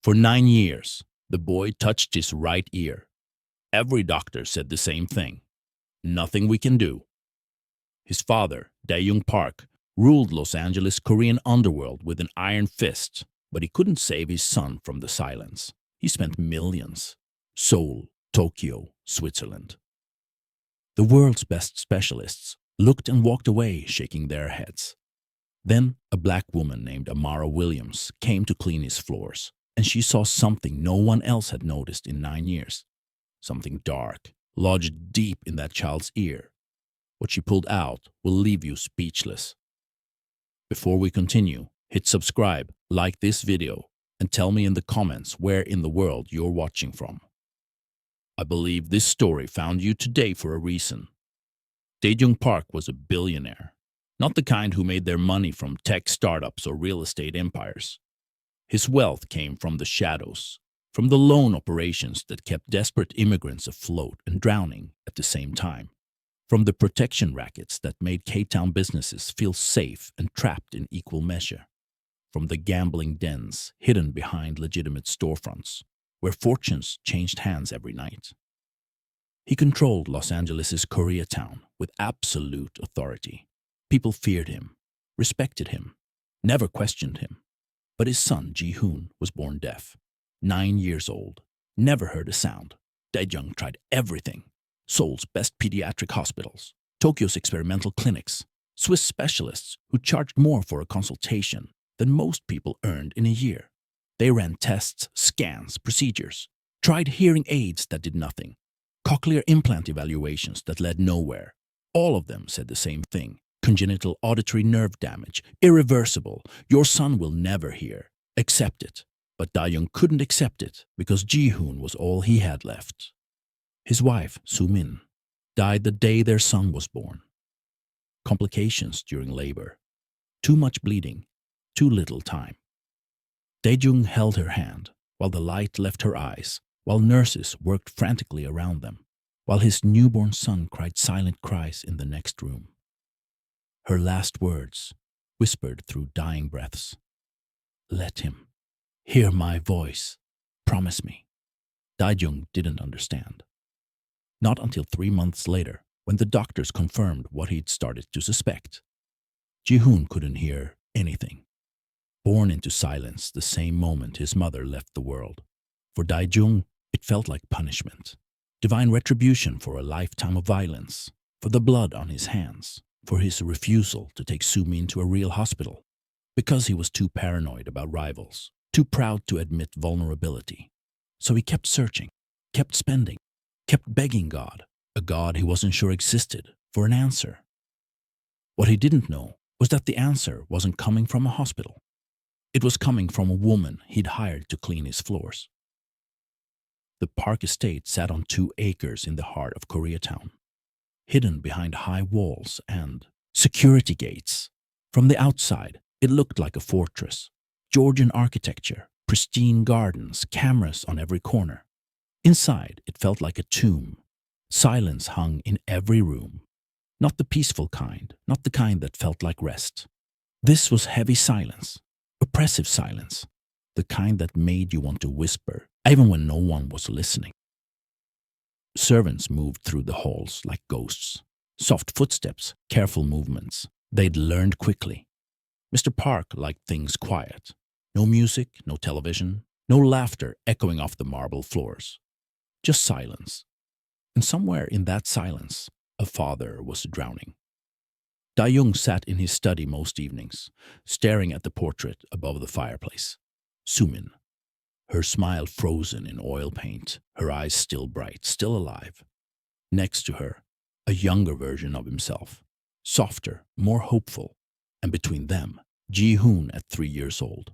For 9 years, the boy touched his right ear. Every doctor said the same thing. Nothing we can do. His father, Dae-jung Park, ruled Los Angeles' Korean underworld with an iron fist, but he couldn't save his son from the silence. He spent millions. Seoul, Tokyo, Switzerland. The world's best specialists looked and walked away, shaking their heads. Then a black woman named Amara Williams came to clean his floors, and she saw something no one else had noticed in 9 years. Something dark, lodged deep in that child's ear. What she pulled out will leave you speechless. Before we continue, hit subscribe, like this video, and tell me in the comments where in the world you're watching from. I believe this story found you today for a reason. Dae-jung Park was a billionaire, not the kind who made their money from tech startups or real estate empires. His wealth came from the shadows, from the loan operations that kept desperate immigrants afloat and drowning at the same time, from the protection rackets that made K-Town businesses feel safe and trapped in equal measure, from the gambling dens hidden behind legitimate storefronts, where fortunes changed hands every night. He controlled Los Angeles' Koreatown with absolute authority. People feared him, respected him, never questioned him. But his son, Ji-hoon, was born deaf. 9 years old, never heard a sound. Dae-jung tried everything. Seoul's best pediatric hospitals, Tokyo's experimental clinics, Swiss specialists who charged more for a consultation than most people earned in a year. They ran tests, scans, procedures, tried hearing aids that did nothing, cochlear implant evaluations that led nowhere. All of them said the same thing. Congenital auditory nerve damage, irreversible, your son will never hear. Accept it. But Dae-jung couldn't accept it because Ji-hoon was all he had left. His wife, Soo-min, died the day their son was born. Complications during labor. Too much bleeding, too little time. Dae-jung held her hand while the light left her eyes, while nurses worked frantically around them, while his newborn son cried silent cries in the next room. Her last words, whispered through dying breaths. Let him hear my voice. Promise me. Dae-jung didn't understand. Not until 3 months later, when the doctors confirmed what he'd started to suspect. Ji-hoon couldn't hear anything. Born into silence the same moment his mother left the world. For Dae-jung, it felt like punishment. Divine retribution for a lifetime of violence, for the blood on his hands, for his refusal to take Soo-min to a real hospital, because he was too paranoid about rivals, too proud to admit vulnerability. So he kept searching, kept spending, kept begging God, a God he wasn't sure existed, for an answer. What he didn't know was that the answer wasn't coming from a hospital. It was coming from a woman he'd hired to clean his floors. The Park estate sat on 2 acres in the heart of Koreatown, hidden behind high walls and security gates. From the outside, it looked like a fortress. Georgian architecture, pristine gardens, cameras on every corner. Inside, it felt like a tomb. Silence hung in every room. Not the peaceful kind, not the kind that felt like rest. This was heavy silence, oppressive silence, the kind that made you want to whisper, even when no one was listening. Servants moved through the halls like ghosts. Soft footsteps, careful movements. They'd learned quickly. Mr. Park liked things quiet. No music, no television, no laughter echoing off the marble floors. Just silence. And somewhere in that silence, a father was drowning. Dae-jung sat in his study most evenings, staring at the portrait above the fireplace. Soo-min. Her smile frozen in oil paint, her eyes still bright, still alive. Next to her, a younger version of himself, softer, more hopeful, and between them, Ji-hoon at 3 years old.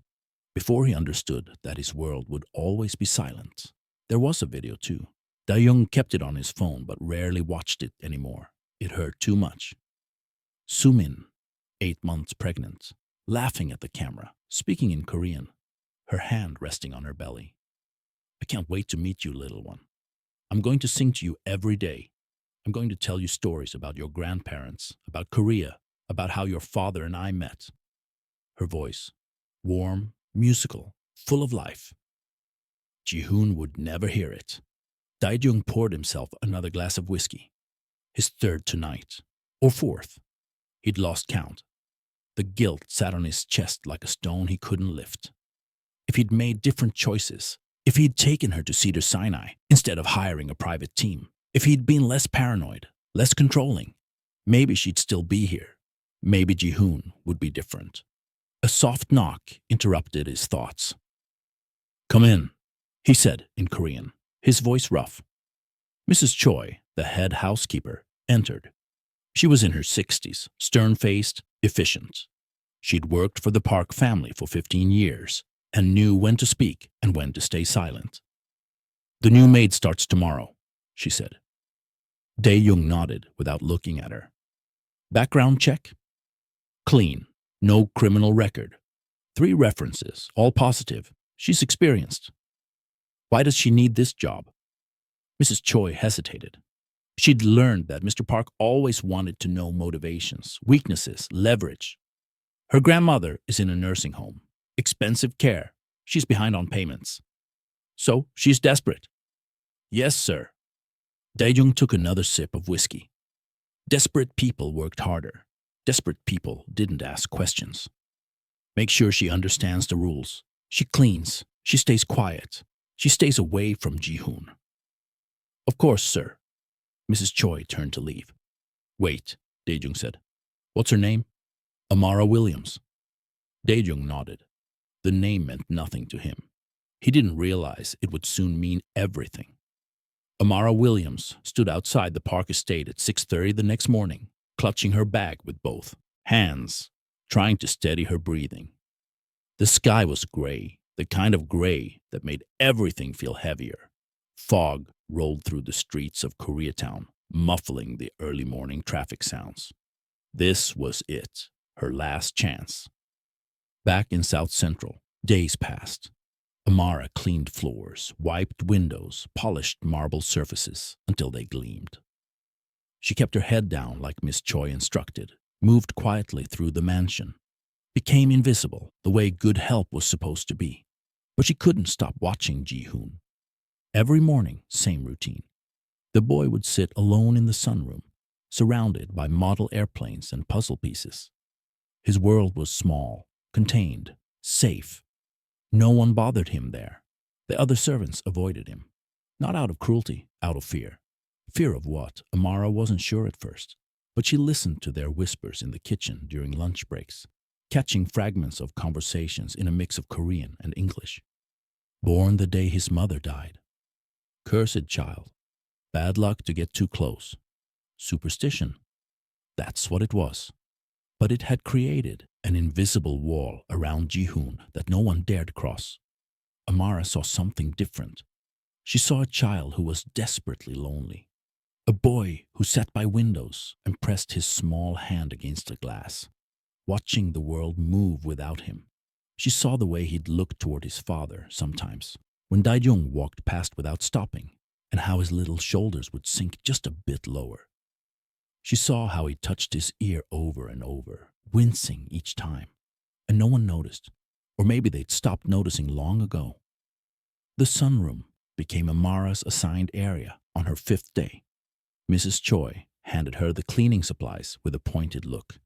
Before he understood that his world would always be silent, there was a video too. Dae-jung kept it on his phone but rarely watched it anymore. It hurt too much. Soo-min, 8 months pregnant, laughing at the camera, speaking in Korean, her hand resting on her belly. I can't wait to meet you, little one. I'm going to sing to you every day. I'm going to tell you stories about your grandparents, about Korea, about how your father and I met. Her voice, warm, musical, full of life. Ji-hoon would never hear it. Dae-jung poured himself another glass of whiskey. His third tonight. Or fourth. He'd lost count. The guilt sat on his chest like a stone he couldn't lift. If he'd made different choices, if he'd taken her to Cedars-Sinai instead of hiring a private team, if he'd been less paranoid, less controlling, maybe she'd still be here. Maybe Ji-hoon would be different. A soft knock interrupted his thoughts. "Come in," he said in Korean, his voice rough. Mrs. Choi, the head housekeeper, entered. She was in her 60s, stern-faced, efficient. She'd worked for the Park family for 15 years and knew when to speak and when to stay silent. "The new maid starts tomorrow," she said. Dae-jung nodded without looking at her. "Background check?" "Clean. No criminal record. 3 references, all positive. She's experienced." "Why does she need this job?" Mrs. Choi hesitated. She'd learned that Mr. Park always wanted to know motivations, weaknesses, leverage. Her grandmother is in a nursing home. Expensive care. She's behind on payments. So she's desperate. "Yes, sir." Dae-jung took another sip of whiskey. Desperate people worked harder. Desperate people didn't ask questions. "Make sure she understands the rules. She cleans. She stays quiet. She stays away from Ji-hoon." "Of course, sir." Mrs. Choi turned to leave. "Wait," Dae-jung said. "What's her name?" "Amara Williams." Dae-jung nodded. The name meant nothing to him. He didn't realize it would soon mean everything. Amara Williams stood outside the Park estate at 6:30 the next morning, clutching her bag with both hands, trying to steady her breathing. The sky was gray, the kind of gray that made everything feel heavier. Fog rolled through the streets of Koreatown, muffling the early morning traffic sounds. This was it, her last chance. Back in South Central, days passed. Amara cleaned floors, wiped windows, polished marble surfaces until they gleamed. She kept her head down like Miss Choi instructed, moved quietly through the mansion, became invisible the way good help was supposed to be. But she couldn't stop watching Ji-hoon. Every morning, same routine. The boy would sit alone in the sunroom, surrounded by model airplanes and puzzle pieces. His world was small, contained, safe. No one bothered him there. The other servants avoided him. Not out of cruelty, out of fear. Fear of what? Amara wasn't sure at first, but she listened to their whispers in the kitchen during lunch breaks, catching fragments of conversations in a mix of Korean and English. Born the day his mother died. Cursed child. Bad luck to get too close. Superstition. That's what it was. But it had created an invisible wall around Ji-hoon that no one dared cross. Amara saw something different. She saw a child who was desperately lonely. A boy who sat by windows and pressed his small hand against the glass, watching the world move without him. She saw the way he'd look toward his father sometimes, when Dae-jung walked past without stopping, and how his little shoulders would sink just a bit lower. She saw how he touched his ear over and over, wincing each time, and no one noticed, or maybe they'd stopped noticing long ago. The sunroom became Amara's assigned area on her 5th day. Mrs. Choi handed her the cleaning supplies with a pointed look.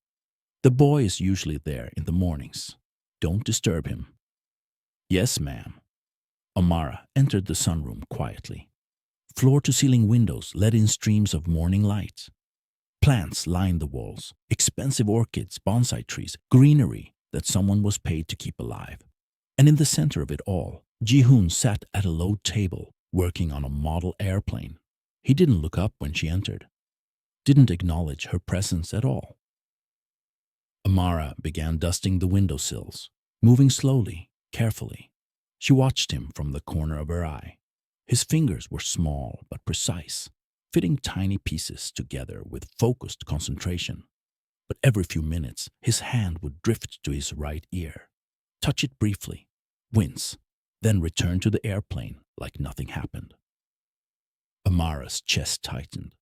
"The boy is usually there in the mornings. Don't disturb him." "Yes, ma'am." Amara entered the sunroom quietly. Floor-to-ceiling windows let in streams of morning light. Plants lined the walls, expensive orchids, bonsai trees, greenery that someone was paid to keep alive. And in the center of it all, Ji-hoon sat at a low table, working on a model airplane. He didn't look up when she entered, didn't acknowledge her presence at all. Amara began dusting the windowsills, moving slowly, carefully. She watched him from the corner of her eye. His fingers were small but precise, fitting tiny pieces together with focused concentration. But every few minutes, his hand would drift to his right ear, touch it briefly, wince, then return to the airplane like nothing happened. Amara's chest tightened.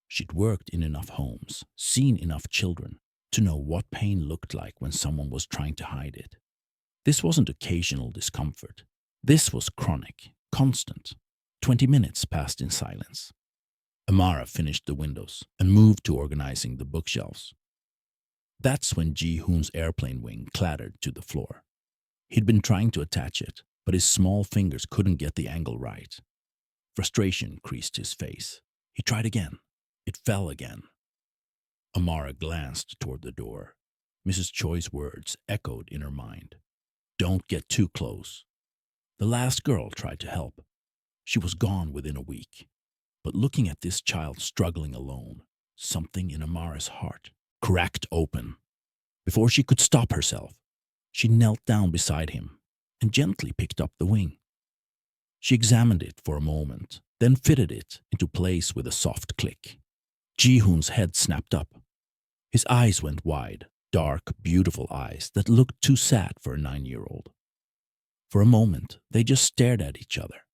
She'd worked in enough homes, seen enough children, to know what pain looked like when someone was trying to hide it. This wasn't occasional discomfort. This was chronic, constant. 20 minutes passed in silence. Amara finished the windows and moved to organizing the bookshelves. That's when Ji-hoon's airplane wing clattered to the floor. He'd been trying to attach it, but his small fingers couldn't get the angle right. Frustration creased his face. He tried again. It fell again. Amara glanced toward the door. Mrs. Choi's words echoed in her mind. Don't get too close. The last girl tried to help. She was gone within a week. But looking at this child struggling alone, something in Amara's heart cracked open. Before she could stop herself, she knelt down beside him and gently picked up the wing. She examined it for a moment, then fitted it into place with a soft click. Ji-hoon's head snapped up. His eyes went wide, dark, beautiful eyes that looked too sad for a 9-year-old. For a moment, they just stared at each other.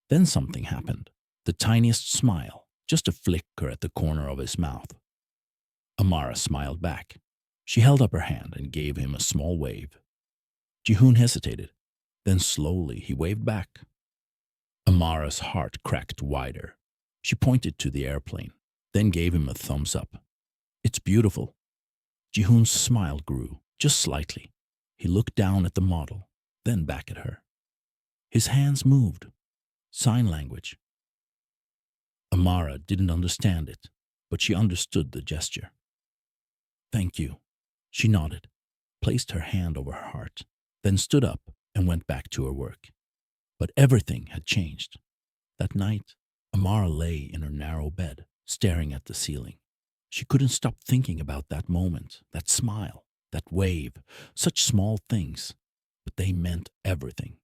Then something happened. The tiniest smile, just a flicker at the corner of his mouth. Amara smiled back. She held up her hand and gave him a small wave. Ji-hoon hesitated. Then slowly he waved back. Amara's heart cracked wider. She pointed to the airplane, then gave him a thumbs up. It's beautiful. Ji-hoon's smile grew, just slightly. He looked down at the model, then back at her. His hands moved. Sign language. Amara didn't understand it, but she understood the gesture. Thank you. She nodded, placed her hand over her heart, then stood up and went back to her work. But everything had changed. That night, Amara lay in her narrow bed, staring at the ceiling. She couldn't stop thinking about that moment, that smile, that wave, such small things, but they meant everything.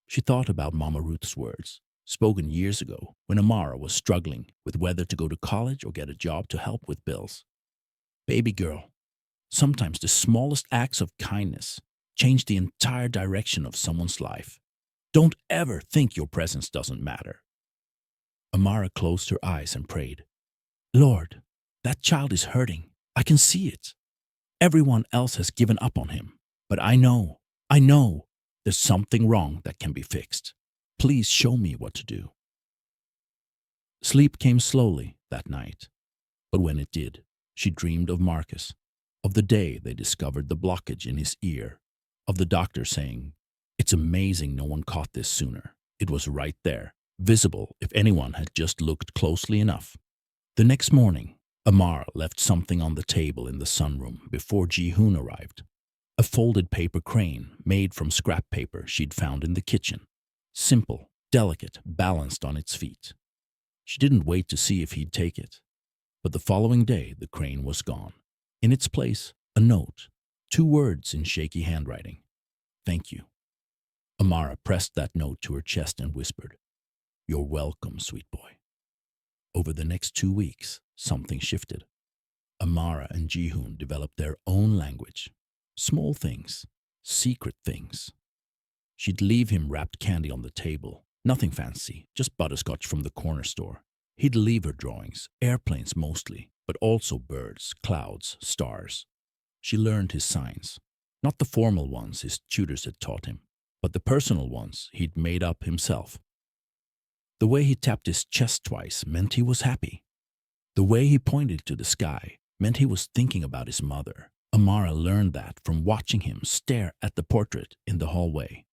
She thought about Mama Ruth's words, spoken years ago when Amara was struggling with whether to go to college or get a job to help with bills. Baby girl, sometimes the smallest acts of kindness change the entire direction of someone's life. Don't ever think your presence doesn't matter. Amara closed her eyes and prayed. Lord, that child is hurting. I can see it. Everyone else has given up on him. But I know there's something wrong that can be fixed. Please show me what to do. Sleep came slowly that night. But when it did, she dreamed of Marcus, of the day they discovered the blockage in his ear, of the doctor saying, It's amazing no one caught this sooner. It was right there, visible if anyone had just looked closely enough. The next morning, Amara left something on the table in the sunroom before Ji-hoon arrived. A folded paper crane made from scrap paper she'd found in the kitchen. Simple, delicate, balanced on its feet. She didn't wait to see if he'd take it. But the following day, the crane was gone. In its place, a note, 2 words in shaky handwriting. Thank you. Amara pressed that note to her chest and whispered, You're welcome, sweet boy. Over the next 2 weeks, something shifted. Amara and Ji-hoon developed their own language. Small things, secret things. She'd leave him wrapped candy on the table. Nothing fancy, just butterscotch from the corner store. He'd leave her drawings, airplanes mostly, but also birds, clouds, stars. She learned his signs, not the formal ones his tutors had taught him, but the personal ones he'd made up himself. The way he tapped his chest twice meant he was happy. The way he pointed to the sky meant he was thinking about his mother. Amara learned that from watching him stare at the portrait in the hallway.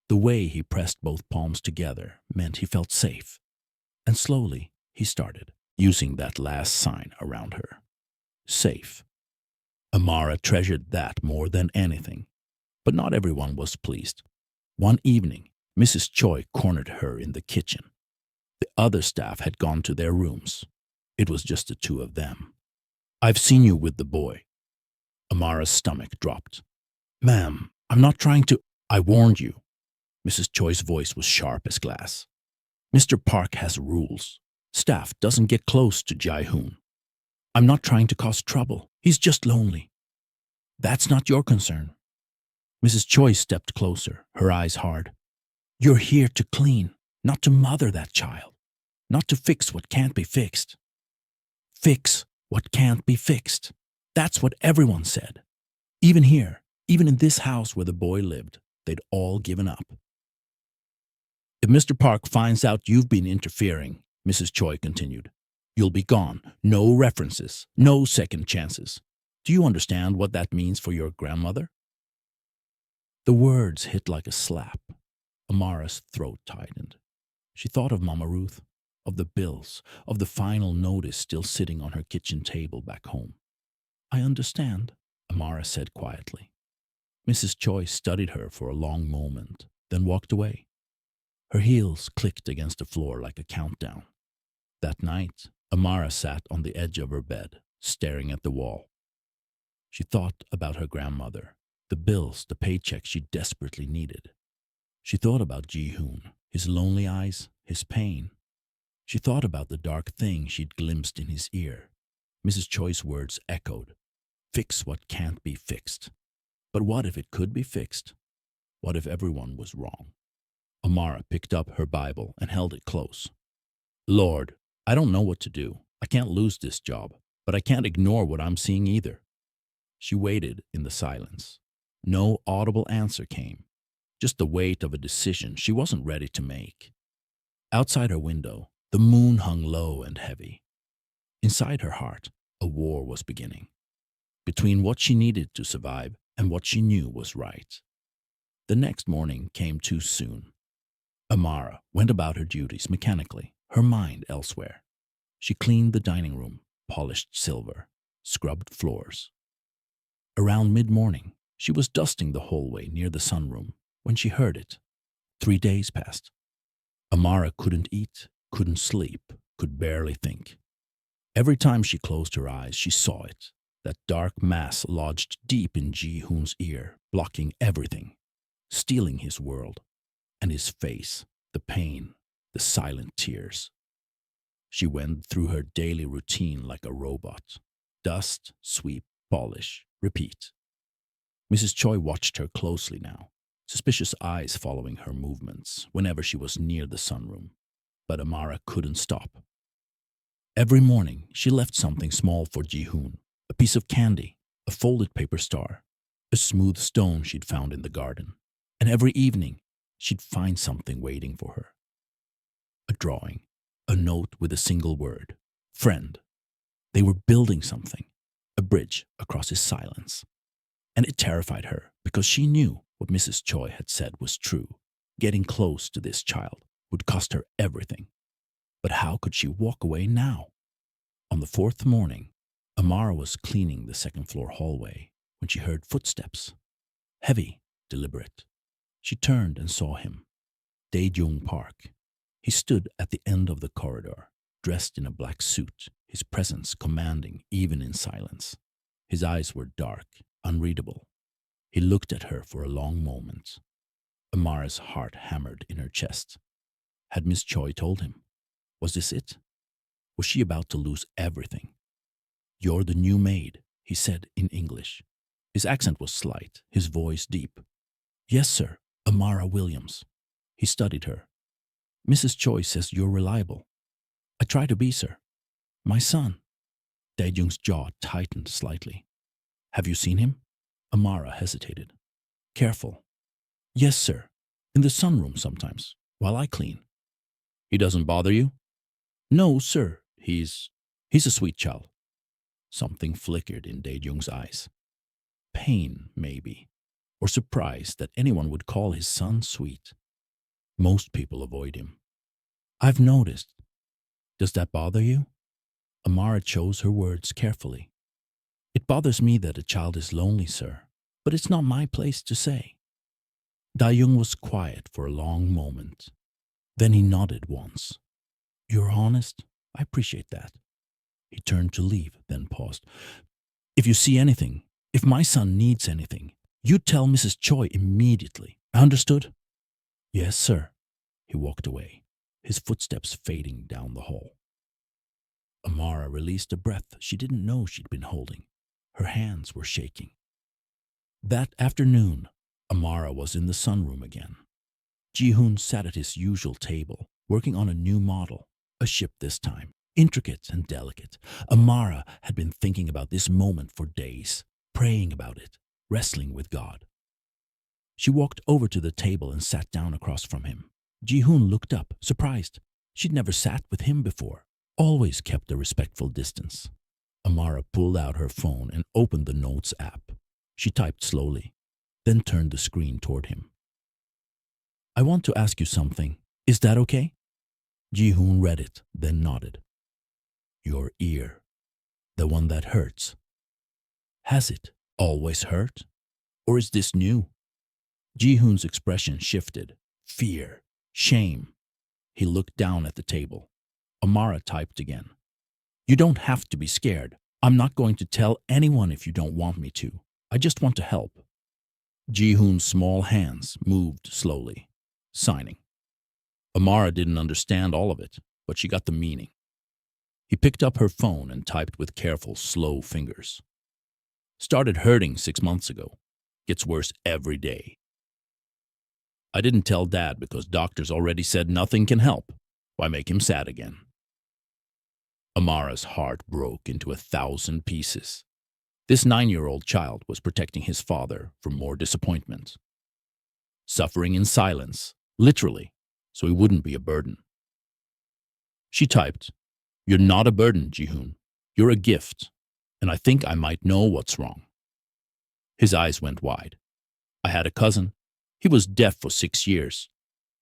The way he pressed both palms together meant he felt safe. And slowly, he started using that last sign around her. Safe. Amara treasured that more than anything. But not everyone was pleased. One evening, Mrs. Choi cornered her in the kitchen. The other staff had gone to their rooms. It was just the 2 of them. I've seen you with the boy. Amara's stomach dropped. Ma'am, I'm not trying to... I warned you. Mrs. Choi's voice was sharp as glass. Mr. Park has rules. Staff doesn't get close to Ji-hoon. I'm not trying to cause trouble. He's just lonely. That's not your concern. Mrs. Choi stepped closer, her eyes hard. You're here to clean, not to mother that child. Not to fix what can't be fixed. Fix what can't be fixed. That's what everyone said. Even here, even in this house where the boy lived, they'd all given up. If Mr. Park finds out you've been interfering, Mrs. Choi continued, you'll be gone. No references, no second chances. Do you understand what that means for your grandmother? The words hit like a slap. Amara's throat tightened. She thought of Mama Ruth, of the bills, of the final notice still sitting on her kitchen table back home. I understand, Amara said quietly. Mrs. Choi studied her for a long moment, then walked away. Her heels clicked against the floor like a countdown. That night, Amara sat on the edge of her bed, staring at the wall. She thought about her grandmother, the bills, the paycheck she desperately needed. She thought about Ji-hoon, his lonely eyes, his pain. She thought about the dark thing she'd glimpsed in his ear. Mrs. Choi's words echoed. Fix what can't be fixed. But what if it could be fixed? What if everyone was wrong? Amara picked up her Bible and held it close. Lord, I don't know what to do. I can't lose this job, but I can't ignore what I'm seeing either. She waited in the silence. No audible answer came, just the weight of a decision she wasn't ready to make. Outside her window, the moon hung low and heavy. Inside her heart, a war was beginning, between what she needed to survive and what she knew was right. The next morning came too soon. Amara went about her duties mechanically, her mind elsewhere. She cleaned the dining room, polished silver, scrubbed floors. Around mid-morning, she was dusting the hallway near the sunroom when she heard it. 3 days passed. Amara couldn't eat, couldn't sleep, could barely think. Every time she closed her eyes, she saw it, that dark mass lodged deep in Ji-hoon's ear, blocking everything, stealing his world, and his face, the pain, the silent tears. She went through her daily routine like a robot. Dust, sweep, polish, repeat. Mrs. Choi watched her closely now, suspicious eyes following her movements whenever she was near the sunroom. But Amara couldn't stop. Every morning, she left something small for Ji-hoon, a piece of candy, a folded paper star, a smooth stone she'd found in the garden. And every evening, she'd find something waiting for her. A drawing, a note with a single word, friend. They were building something, a bridge across his silence. And it terrified her because she knew what Mrs. Choi had said was true. Getting close to this child would cost her everything. But how could she walk away now? On the 4th morning, Amara was cleaning the second-floor hallway when she heard footsteps. Heavy, deliberate. She turned and saw him, Dae-jung Park. He stood at the end of the corridor, dressed in a black suit, his presence commanding even in silence. His eyes were dark, unreadable. He looked at her for a long moment. Amara's heart hammered in her chest. Had Miss Choi told him? Was this it? Was she about to lose everything? You're the new maid, he said in English. His accent was slight, his voice deep. Yes, sir, Amara Williams. He studied her. Mrs. Choi says you're reliable. I try to be, sir. My son. Dae-jung's jaw tightened slightly. Have you seen him? Amara hesitated. Careful. Yes, sir. In the sunroom sometimes, while I clean. He doesn't bother you? No, sir. He's a sweet child. Something flickered in Dae-jung's eyes. Pain, maybe, or surprise that anyone would call his son sweet. Most people avoid him. I've noticed. Does that bother you? Amara chose her words carefully. It bothers me that a child is lonely, sir, but it's not my place to say. Dae-jung was quiet for a long moment. Then he nodded once. You're honest. I appreciate that. He turned to leave, then paused. If you see anything, if my son needs anything, you tell Mrs. Choi immediately. Understood? Yes, sir. He walked away, his footsteps fading down the hall. Amara released a breath she didn't know she'd been holding. Her hands were shaking. That afternoon, Amara was in the sunroom again. Ji-hoon sat at his usual table, working on a new model, a ship this time, intricate and delicate. Amara had been thinking about this moment for days, praying about it, wrestling with God. She walked over to the table and sat down across from him. Ji-hoon looked up, surprised. She'd never sat with him before, always kept a respectful distance. Amara pulled out her phone and opened the Notes app. She typed slowly, then turned the screen toward him. "I want to ask you something. Is that okay?" Ji-hoon read it, then nodded. "Your ear. The one that hurts. Has it always hurt? Or is this new?" Ji-hoon's expression shifted. Fear. Shame. He looked down at the table. Amara typed again. "You don't have to be scared. I'm not going to tell anyone if you don't want me to. I just want to help." Ji-hoon's small hands moved slowly, signing. Amara didn't understand all of it, but she got the meaning. He picked up her phone and typed with careful, slow fingers. "Started hurting 6 months ago. Gets worse every day. I didn't tell Dad because doctors already said nothing can help. Why make him sad again?" Amara's heart broke into 1,000 pieces. This 9-year-old child was protecting his father from more disappointment. Suffering in silence, literally, so he wouldn't be a burden. She typed, "You're not a burden, Ji-hoon. You're a gift, and I think I might know what's wrong." His eyes went wide. "I had a cousin. He was deaf for 6 years.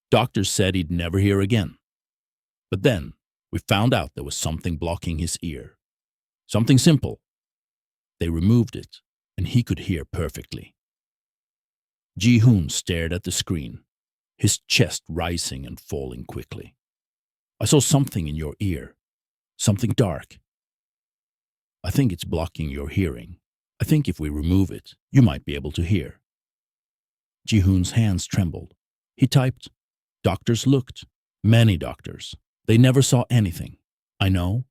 Doctors said he'd never hear again. But then we found out there was something blocking his ear. Something simple. They removed it, and he could hear perfectly." Ji-hoon stared at the screen, his chest rising and falling quickly. "I saw something in your ear. Something dark. I think it's blocking your hearing. I think if we remove it, you might be able to hear." Ji-hoon's hands trembled. He typed, "Doctors looked. Many doctors. They never saw anything. I know.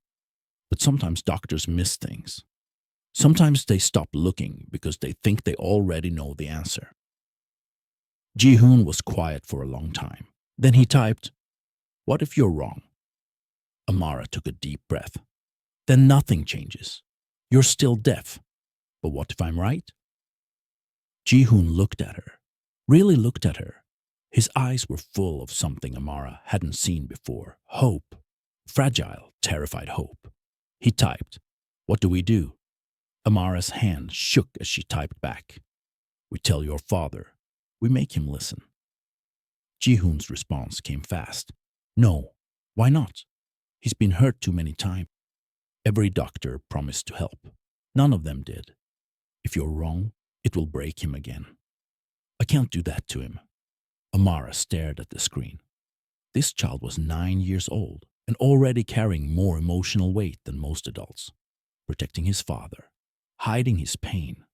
But sometimes doctors miss things. Sometimes they stop looking because they think they already know the answer." Ji-hoon was quiet for a long time. Then he typed, "What if you're wrong?" Amara took a deep breath. "Then nothing changes. You're still deaf. But what if I'm right?" Ji-hoon looked at her, really looked at her. His eyes were full of something Amara hadn't seen before. Hope. Fragile, terrified hope. He typed, "What do we do?" Amara's hand shook as she typed back, "We tell your father. We make him listen." Ji-hoon's response came fast. "No. Why not? He's been hurt too many times. Every doctor promised to help. None of them did. If you're wrong, it will break him again. I can't do that to him." Amara stared at the screen. This child was 9 years old and already carrying more emotional weight than most adults. Protecting his father, hiding his pain,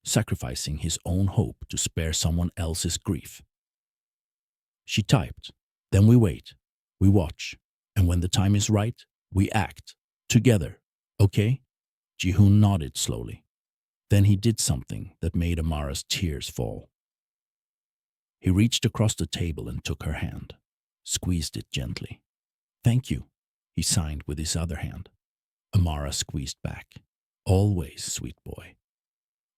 sacrificing his own hope to spare someone else's grief. She typed, "Then we wait, we watch, and when the time is right, we act. Together, okay?" Ji-hoon nodded slowly. Then he did something that made Amara's tears fall. He reached across the table and took her hand, squeezed it gently. "Thank you," he signed with his other hand. Amara squeezed back. "Always, sweet boy."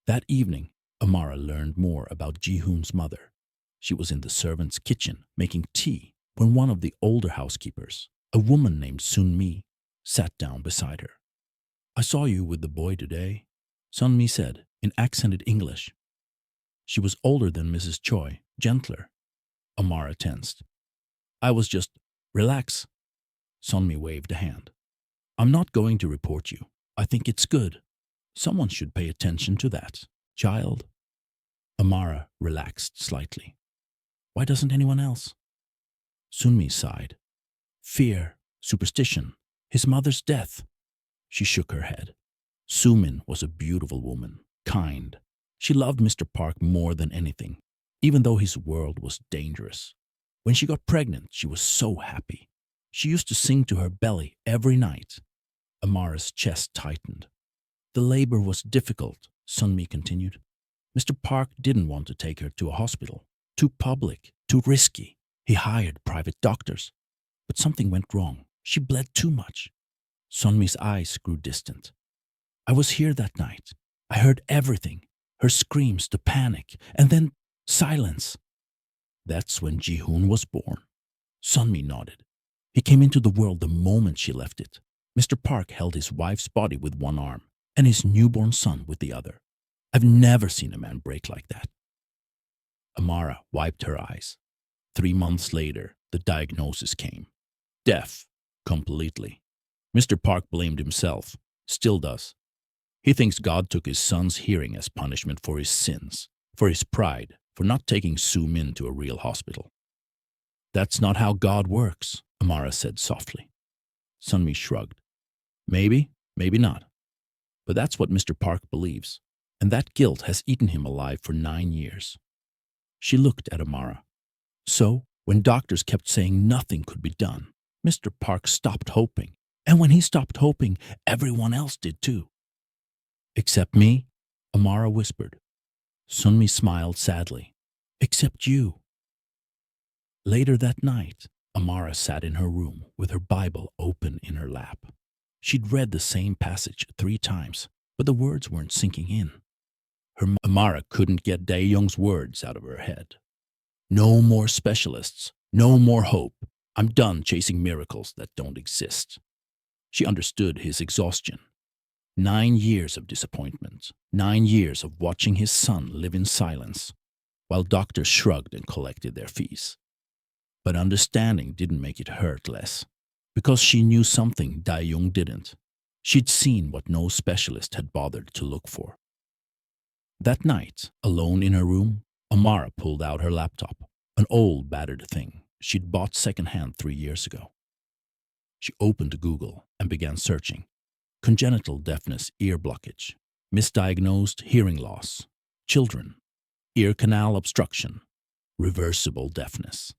That evening, Amara learned more about Ji-hoon's mother. She was in the servants' kitchen making tea when one of the older housekeepers, a woman named Sun-mi, sat down beside her. "I saw you with the boy today," Sun-mi said in accented English. She was older than Mrs. Choi, gentler. Amara tensed. "I was just, relax." Sun-mi waved a hand. "I'm not going to report you. I think it's good. Someone should pay attention to that child." Amara relaxed slightly. "Why doesn't anyone else?" Sun-mi sighed. "Fear, superstition, his mother's death." She shook her head. Sumin was a beautiful woman, kind. She loved Mr. Park more than anything, even though his world was dangerous. When she got pregnant, she was so happy. She used to sing to her belly every night. Amara's chest tightened. "The labor was difficult," Sun-mi continued. "Mr. Park didn't want to take her to a hospital. Too public, too risky. He hired private doctors. But something went wrong. She bled too much." Sun-mi's eyes grew distant. "I was here that night. I heard everything. Her screams, the panic, and then silence." That's when Ji-hoon was born. Sunmi nodded. He came into the world the moment she left it. Mr. Park held his wife's body with one arm and his newborn son with the other. I've never seen a man break like that. Amara wiped her eyes. 3 months later, the diagnosis came. Deaf, completely. Mr. Park blamed himself, still does. He thinks God took his son's hearing as punishment for his sins, for his pride, for not taking Sue Min to a real hospital. That's not how God works, Amara said softly. Sunmi shrugged. Maybe, maybe not. But that's what Mr. Park believes, and that guilt has eaten him alive for 9 years. She looked at Amara. So, when doctors kept saying nothing could be done, Mr. Park stopped hoping. And when he stopped hoping, everyone else did too. Except me, Amara whispered. Sunmi smiled sadly. Except you. Later that night, Amara sat in her room with her Bible open in her lap. She'd read the same passage 3 times, but the words weren't sinking in. Amara couldn't get Dae-young's words out of her head. No more specialists, no more hope. I'm done chasing miracles that don't exist. She understood his exhaustion. 9 years of disappointment, 9 years of watching his son live in silence, while doctors shrugged and collected their fees. But understanding didn't make it hurt less, because she knew something Dae-young didn't. She'd seen what no specialist had bothered to look for. That night, alone in her room, Amara pulled out her laptop, an old, battered thing she'd bought secondhand 3 years ago. She opened Google and began searching. Congenital deafness, ear blockage, misdiagnosed hearing loss, children, ear canal obstruction, reversible deafness.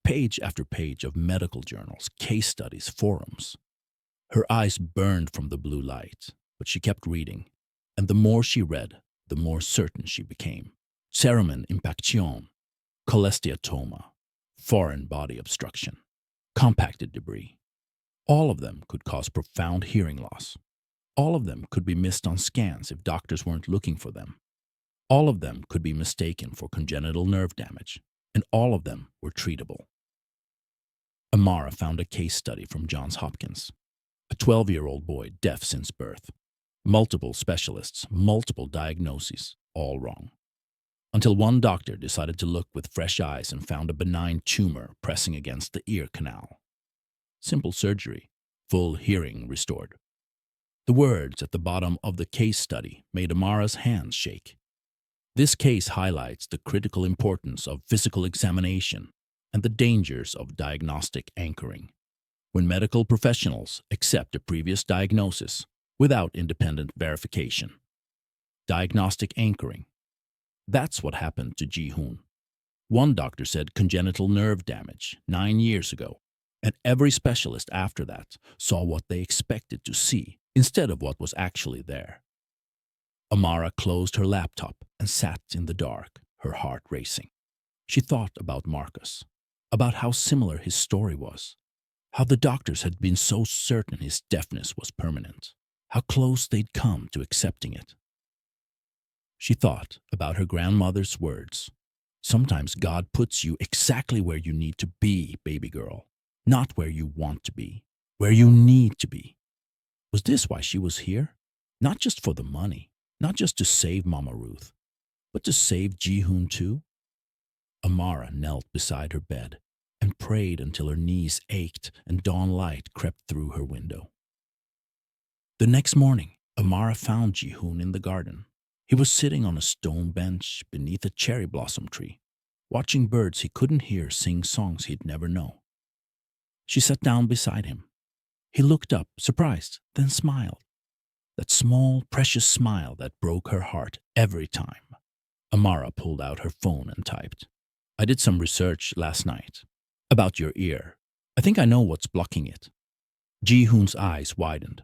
Page after page of medical journals, case studies, forums. Her eyes burned from the blue light, but she kept reading, and the more she read, the more certain she became. Cerumen impaction, cholesteatoma, foreign body obstruction, compacted debris. All of them could cause profound hearing loss. All of them could be missed on scans if doctors weren't looking for them. All of them could be mistaken for congenital nerve damage, and all of them were treatable. Amara found a case study from Johns Hopkins. A 12-year-old boy, deaf since birth. Multiple specialists, multiple diagnoses, all wrong. Until one doctor decided to look with fresh eyes and found a benign tumor pressing against the ear canal. Simple surgery, full hearing restored. The words at the bottom of the case study made Amara's hands shake. This case highlights the critical importance of physical examination and the dangers of diagnostic anchoring. When medical professionals accept a previous diagnosis without independent verification. Diagnostic anchoring. That's what happened to Ji-hoon. One doctor said congenital nerve damage 9 years ago, and every specialist after that saw what they expected to see instead of what was actually there. Amara closed her laptop and sat in the dark, her heart racing. She thought about Marcus, about how similar his story was, how the doctors had been so certain his deafness was permanent, how close they'd come to accepting it. She thought about her grandmother's words. Sometimes God puts you exactly where you need to be, baby girl, not where you want to be, where you need to be. Was this why she was here? Not just for the money, not just to save Mama Ruth, but to save Ji-hoon too? Amara knelt beside her bed and prayed until her knees ached and dawn light crept through her window. The next morning, Amara found Ji-hoon in the garden. He was sitting on a stone bench beneath a cherry blossom tree, watching birds he couldn't hear sing songs he'd never known. She sat down beside him. He looked up, surprised, then smiled. That small, precious smile that broke her heart every time. Amara pulled out her phone and typed, "I did some research last night about your ear. I think I know what's blocking it." Ji-hoon's eyes widened.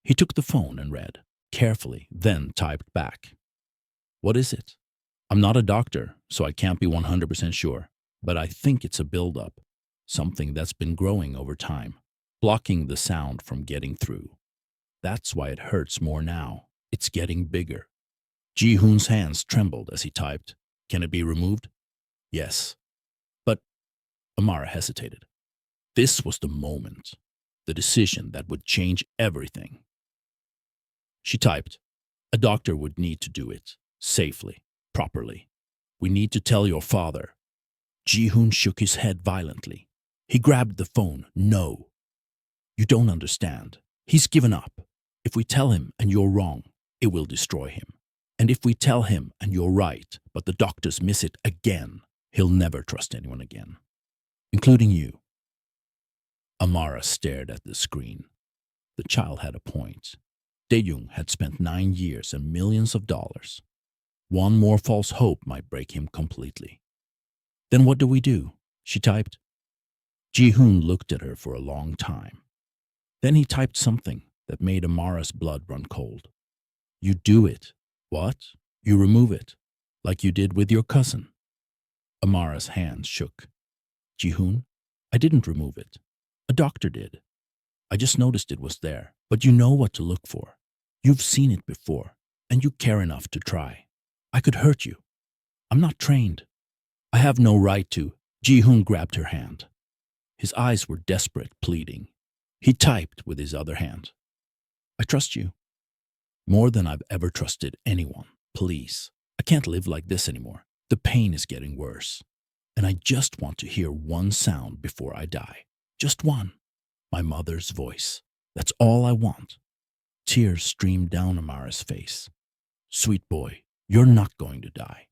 He took the phone and read, carefully, then typed back. "What is it? I'm not a doctor, so I can't be 100% sure, but I think it's a buildup, something that's been growing over time, blocking the sound from getting through. That's why it hurts more now. It's getting bigger." Ji-hoon's hands trembled as he typed, "Can it be removed?" "Yes." "But," Amara hesitated, This was the moment, the decision that would change everything. She typed, "A doctor would need to do it, safely, properly. We need to tell your father." Ji-hoon shook his head violently. He grabbed the phone. "No. You don't understand. He's given up. If we tell him and you're wrong, it will destroy him. And if we tell him and you're right, but the doctors miss it again, he'll never trust anyone again, including you." Amara stared at the screen. The child had a point. Dae-jung had spent 9 years and millions of dollars. One more false hope might break him completely. "Then what do we do?" she typed. Ji-hoon looked at her for a long time. Then he typed something that made Amara's blood run cold. "You do it." "What?" "You remove it, like you did with your cousin." Amara's hands shook. "Ji-hoon, I didn't remove it. A doctor did. I just noticed it was there, but you know what to look for. You've seen it before, and you care enough to try. I could hurt you. I'm not trained. I have no right to." Ji-hoon grabbed her hand. His eyes were desperate, pleading. He typed with his other hand. "I trust you. More than I've ever trusted anyone. Please. I can't live like this anymore. The pain is getting worse. And I just want to hear one sound before I die. Just one. My mother's voice. That's all I want." Tears streamed down Amara's face. "Sweet boy, you're not going to die."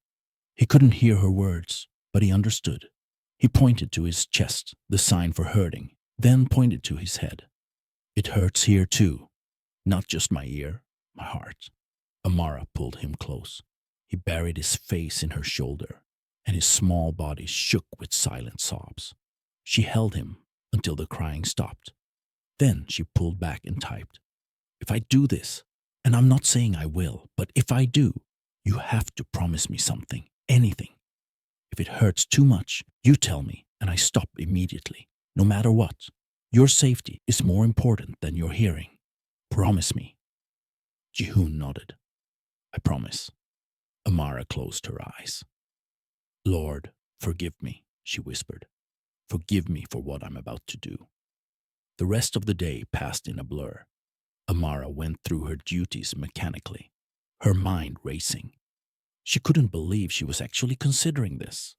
He couldn't hear her words, but he understood. He pointed to his chest, the sign for hurting, then pointed to his head. "It hurts here too. Not just my ear, my heart." Amara pulled him close. He buried his face in her shoulder, and his small body shook with silent sobs. She held him until the crying stopped. Then she pulled back and typed, "If I do this, and I'm not saying I will, but if I do, you have to promise me something, anything. If it hurts too much, you tell me and I stop immediately, no matter what. Your safety is more important than your hearing. Promise me." Ji-hoon nodded. "I promise." Amara closed her eyes. "Lord, forgive me," she whispered. "Forgive me for what I'm about to do." The rest of the day passed in a blur. Amara went through her duties mechanically, her mind racing. She couldn't believe she was actually considering this.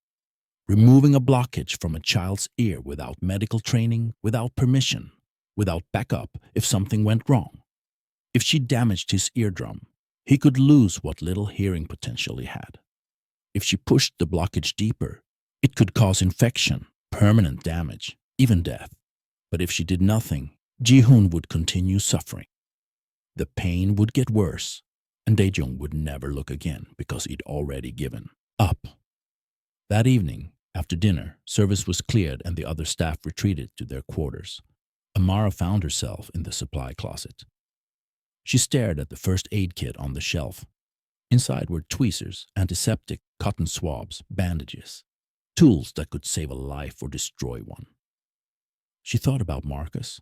Removing a blockage from a child's ear without medical training, without permission, without backup if something went wrong. If she damaged his eardrum, he could lose what little hearing potential he had. If she pushed the blockage deeper, it could cause infection, permanent damage, even death. But if she did nothing, Ji-hoon would continue suffering. The pain would get worse, and Dae-jung would never look again because he'd already given up. That evening, after dinner, service was cleared and the other staff retreated to their quarters. Amara found herself in the supply closet. She stared at the first aid kit on the shelf. Inside were tweezers, antiseptic, cotton swabs, bandages, tools that could save a life or destroy one. She thought about Marcus.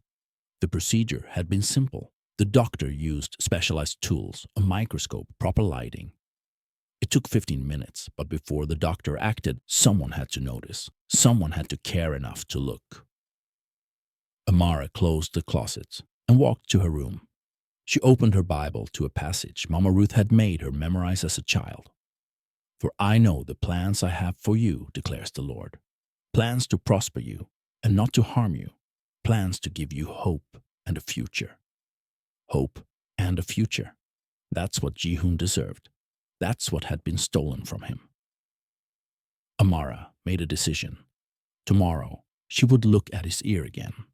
The procedure had been simple. The doctor used specialized tools, a microscope, proper lighting. It took 15 minutes, but before the doctor acted, someone had to notice. Someone had to care enough to look. Amara closed the closet and walked to her room. She opened her Bible to a passage Mama Ruth had made her memorize as a child. "For I know the plans I have for you, declares the Lord. Plans to prosper you and not to harm you. Plans to give you hope and a future." Hope and a future. That's what Ji-hoon deserved. That's what had been stolen from him. Amara made a decision. Tomorrow, she would look at his ear again.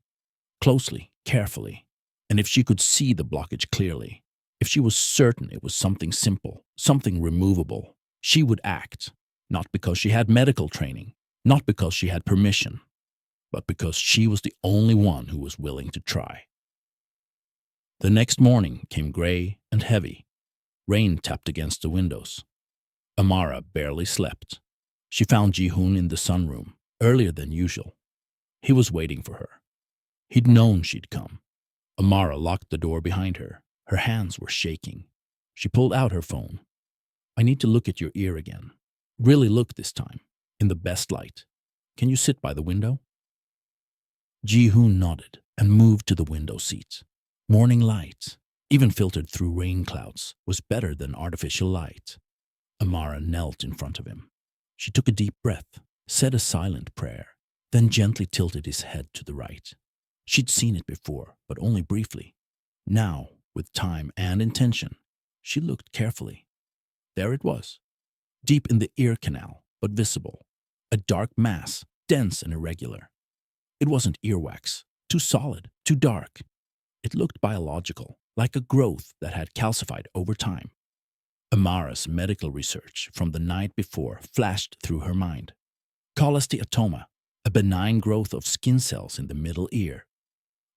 Closely, carefully. And if she could see the blockage clearly, if she was certain it was something simple, something removable, she would act, not because she had medical training, not because she had permission, but because she was the only one who was willing to try. The next morning came gray and heavy. Rain tapped against the windows. Amara barely slept. She found Ji-hoon in the sunroom, earlier than usual. He was waiting for her. He'd known she'd come. Amara locked the door behind her. Her hands were shaking. She pulled out her phone. "I need to look at your ear again. Really look this time, in the best light. Can you sit by the window?" Ji-hoon nodded and moved to the window seat. Morning light, even filtered through rain clouds, was better than artificial light. Amara knelt in front of him. She took a deep breath, said a silent prayer, then gently tilted his head to the right. She'd seen it before, but only briefly. Now, with time and intention, she looked carefully. There it was, deep in the ear canal, but visible. A dark mass, dense and irregular. It wasn't earwax, too solid, too dark. It looked biological, like a growth that had calcified over time. Amara's medical research from the night before flashed through her mind. Cholesteatoma, a benign growth of skin cells in the middle ear.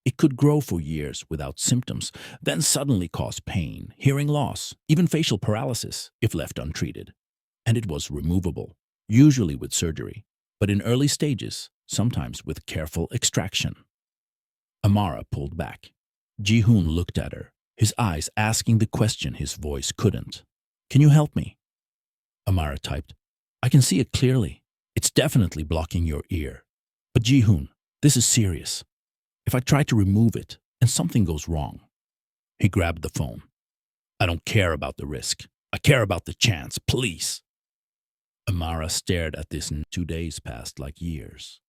It could grow for years without symptoms, then suddenly cause pain, hearing loss, even facial paralysis if left untreated. And it was removable, usually with surgery, but in early stages, sometimes with careful extraction. Amara pulled back. Ji-hoon looked at her, his eyes asking the question his voice couldn't. "Can you help me?" Amara typed, "I can see it clearly. It's definitely blocking your ear. But Ji-hoon, this is serious. If I try to remove it and something goes wrong." He grabbed the phone. "I don't care about the risk. I care about the chance, please." Amara stared at this. 2 days passed like years.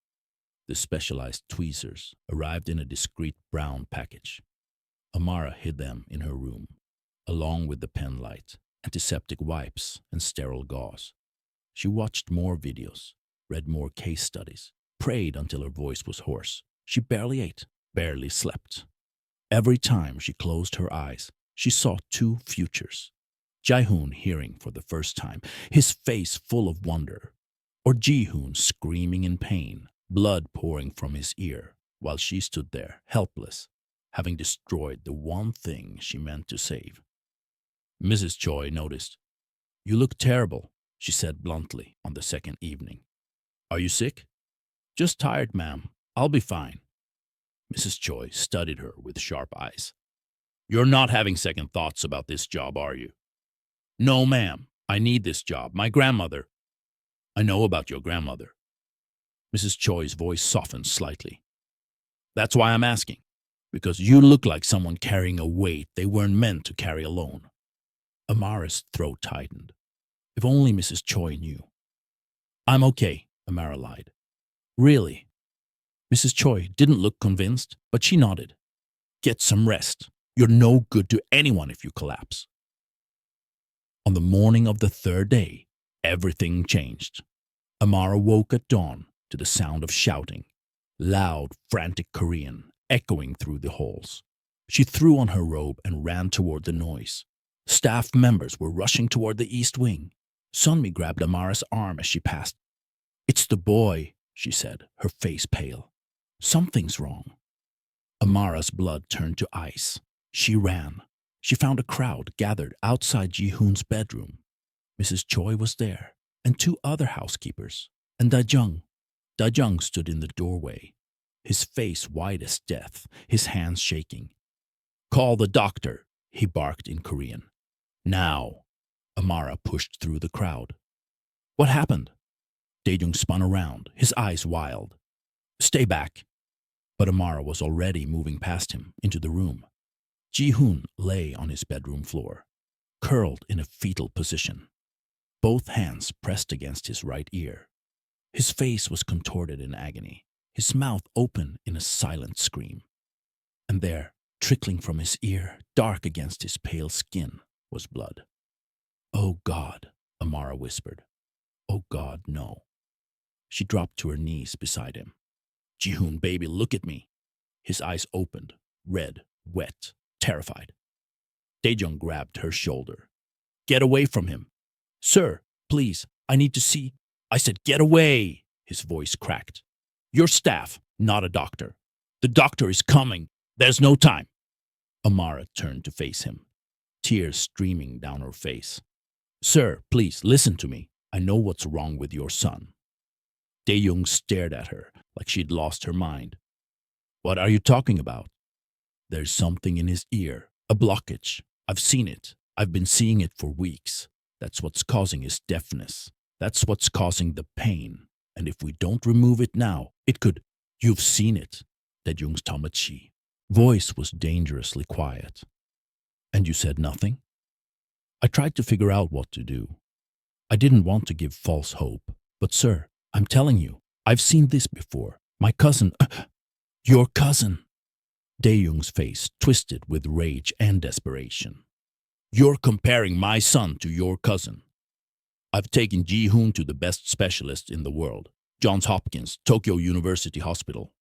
The specialized tweezers arrived in a discreet brown package. Amara hid them in her room, along with the pen light, antiseptic wipes, and sterile gauze. She watched more videos, read more case studies, prayed until her voice was hoarse. She barely ate, barely slept. Every time she closed her eyes, she saw two futures. Ji-hoon hearing for the first time, his face full of wonder, or Ji-hoon screaming in pain, blood pouring from his ear, while she stood there, helpless, having destroyed the one thing she meant to save. Mrs. Choi noticed. "You look terrible," she said bluntly on the second evening. "Are you sick?" "Just tired, ma'am. I'll be fine." Mrs. Choi studied her with sharp eyes. "You're not having second thoughts about this job, are you?" "No, ma'am. I need this job. My grandmother—" "I know about your grandmother." Mrs. Choi's voice softened slightly. "That's why I'm asking. Because you look like someone carrying a weight they weren't meant to carry alone." Amara's throat tightened. If only Mrs. Choi knew. "I'm okay," Amara lied. "Really?" Mrs. Choi didn't look convinced, but she nodded. "Get some rest. You're no good to anyone if you collapse." On the morning of the third day, everything changed. Amara woke at dawn to the sound of shouting, loud, frantic Korean, echoing through the halls. She threw on her robe and ran toward the noise. Staff members were rushing toward the east wing. Sunmi grabbed Amara's arm as she passed. "It's the boy," she said, her face pale. "Something's wrong." Amara's blood turned to ice. She ran. She found a crowd gathered outside Ji-hoon's bedroom. Mrs. Choi was there, and two other housekeepers, and Dae-jung. Dae-jung stood in the doorway, his face white as death, his hands shaking. "Call the doctor," he barked in Korean. "Now." Amara pushed through the crowd. "What happened?" Dae-jung spun around, his eyes wild. "Stay back." But Amara was already moving past him into the room. Ji-hoon lay on his bedroom floor, curled in a fetal position, both hands pressed against his right ear. His face was contorted in agony, his mouth open in a silent scream. And there, trickling from his ear, dark against his pale skin, was blood. "Oh God," Amara whispered. "Oh God, no." She dropped to her knees beside him. "Ji-hoon, baby, look at me." His eyes opened, red, wet, terrified. Dae-jung grabbed her shoulder. "Get away from him." "Sir, please, I need to see." "I said get away." His voice cracked. "You're staff, not a doctor. The doctor is coming. There's no time." Amara turned to face him, tears streaming down her face. "Sir, please, listen to me. I know what's wrong with your son." Dae-jung stared at her like she'd lost her mind. "What are you talking about?" "There's something in his ear, a blockage. I've seen it. I've been seeing it for weeks. That's what's causing his deafness. That's what's causing the pain. And if we don't remove it now, it could—" "You've seen it." Daejung's Tamachi. Voice was dangerously quiet. And you said nothing? I tried to figure out what to do. I didn't want to give false hope. But sir, I'm telling you, I've seen this before. My cousin, your cousin. Dae-young's face twisted with rage and desperation. You're comparing my son to your cousin. I've taken Ji-hoon to the best specialist in the world, Johns Hopkins, Tokyo University Hospital.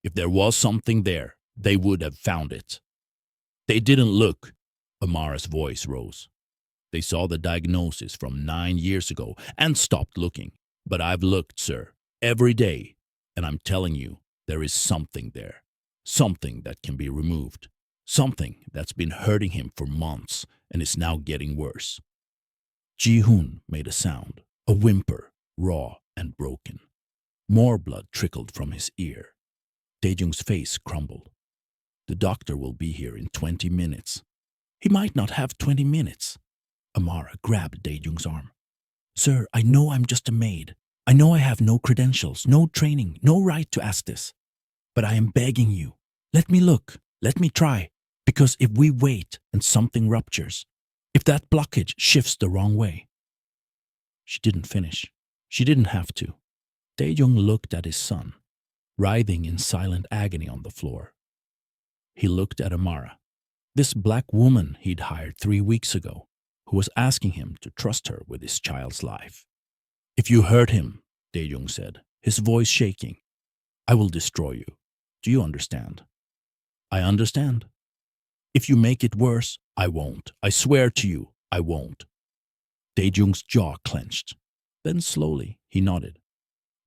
If there was something there, they would have found it. They didn't look. Amara's voice rose. They saw the diagnosis from 9 years ago and stopped looking. But I've looked, sir, every day, and I'm telling you, there is something there. Something that can be removed. Something that's been hurting him for months and is now getting worse. Ji-hoon made a sound, a whimper, raw and broken. More blood trickled from his ear. Dae-jung's face crumbled. The doctor will be here in 20 minutes. He might not have 20 minutes. Amara grabbed Dae-jung's arm. Sir, I know I'm just a maid. I know I have no credentials, no training, no right to ask this. But I am begging you, let me look, let me try. Because if we wait and something ruptures, if that blockage shifts the wrong way. She didn't finish. She didn't have to. Dae-jung looked at his son, writhing in silent agony on the floor. He looked at Amara, this black woman he'd hired 3 weeks ago, who was asking him to trust her with his child's life. If you hurt him, Dae-jung said, his voice shaking, I will destroy you. Do you understand? I understand. If you make it worse, I won't. I swear to you, I won't. Dae-jung's jaw clenched. Then slowly, he nodded.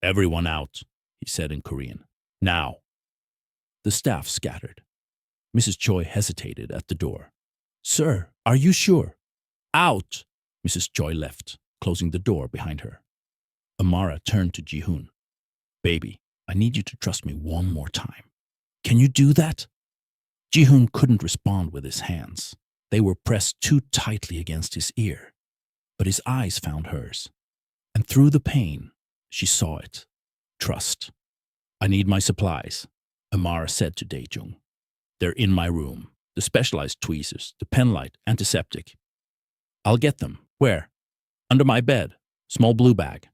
Everyone out, he said in Korean. Now. The staff scattered. Mrs. Choi hesitated at the door. Sir, are you sure? Out! Mrs. Choi left, closing the door behind her. Amara turned to Ji-hoon. Baby, I need you to trust me one more time. Can you do that? Ji-hoon couldn't respond with his hands. They were pressed too tightly against his ear. But his eyes found hers. And through the pain, she saw it. Trust. I need my supplies, Amara said to Dae-jung. They're in my room. The specialized tweezers, the penlight, antiseptic. I'll get them. Where? Under my bed. Small blue bag.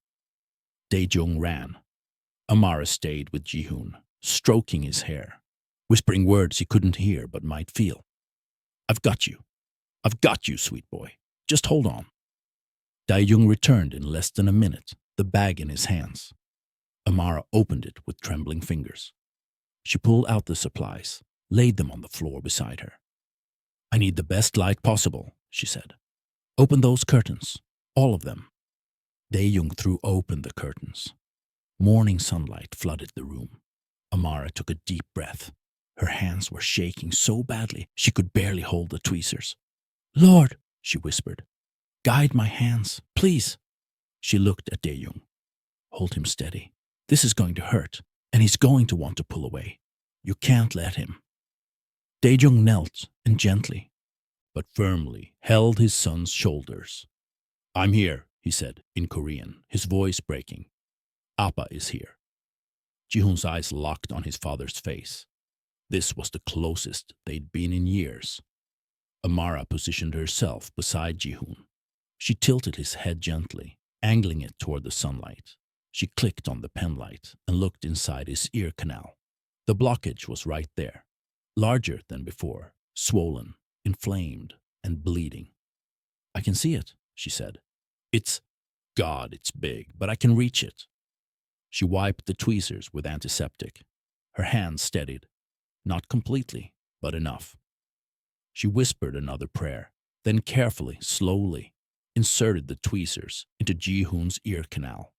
Dae-jung ran. Amara stayed with Ji-hoon, stroking his hair, whispering words he couldn't hear but might feel. I've got you. I've got you, sweet boy. Just hold on. Dae-jung returned in less than a minute, the bag in his hands. Amara opened it with trembling fingers. She pulled out the supplies, laid them on the floor beside her. I need the best light possible, she said. Open those curtains, all of them. Dae-jung threw open the curtains. Morning sunlight flooded the room. Amara took a deep breath. Her hands were shaking so badly she could barely hold the tweezers. Lord, she whispered, guide my hands, please. She looked at Dae-jung. Hold him steady. This is going to hurt, and he's going to want to pull away. You can't let him. Dae-jung knelt and gently, but firmly held his son's shoulders. I'm here, he said in Korean, his voice breaking. Appa is here. Ji-hoon's eyes locked on his father's face. This was the closest they'd been in years. Amara positioned herself beside Ji-hoon. She tilted his head gently, angling it toward the sunlight. She clicked on the penlight and looked inside his ear canal. The blockage was right there, larger than before, swollen, inflamed, and bleeding. I can see it, she said. God, it's big, but I can reach it. She wiped the tweezers with antiseptic. Her hands steadied. Not completely, but enough. She whispered another prayer, then carefully, slowly, inserted the tweezers into Ji-hoon's ear canal.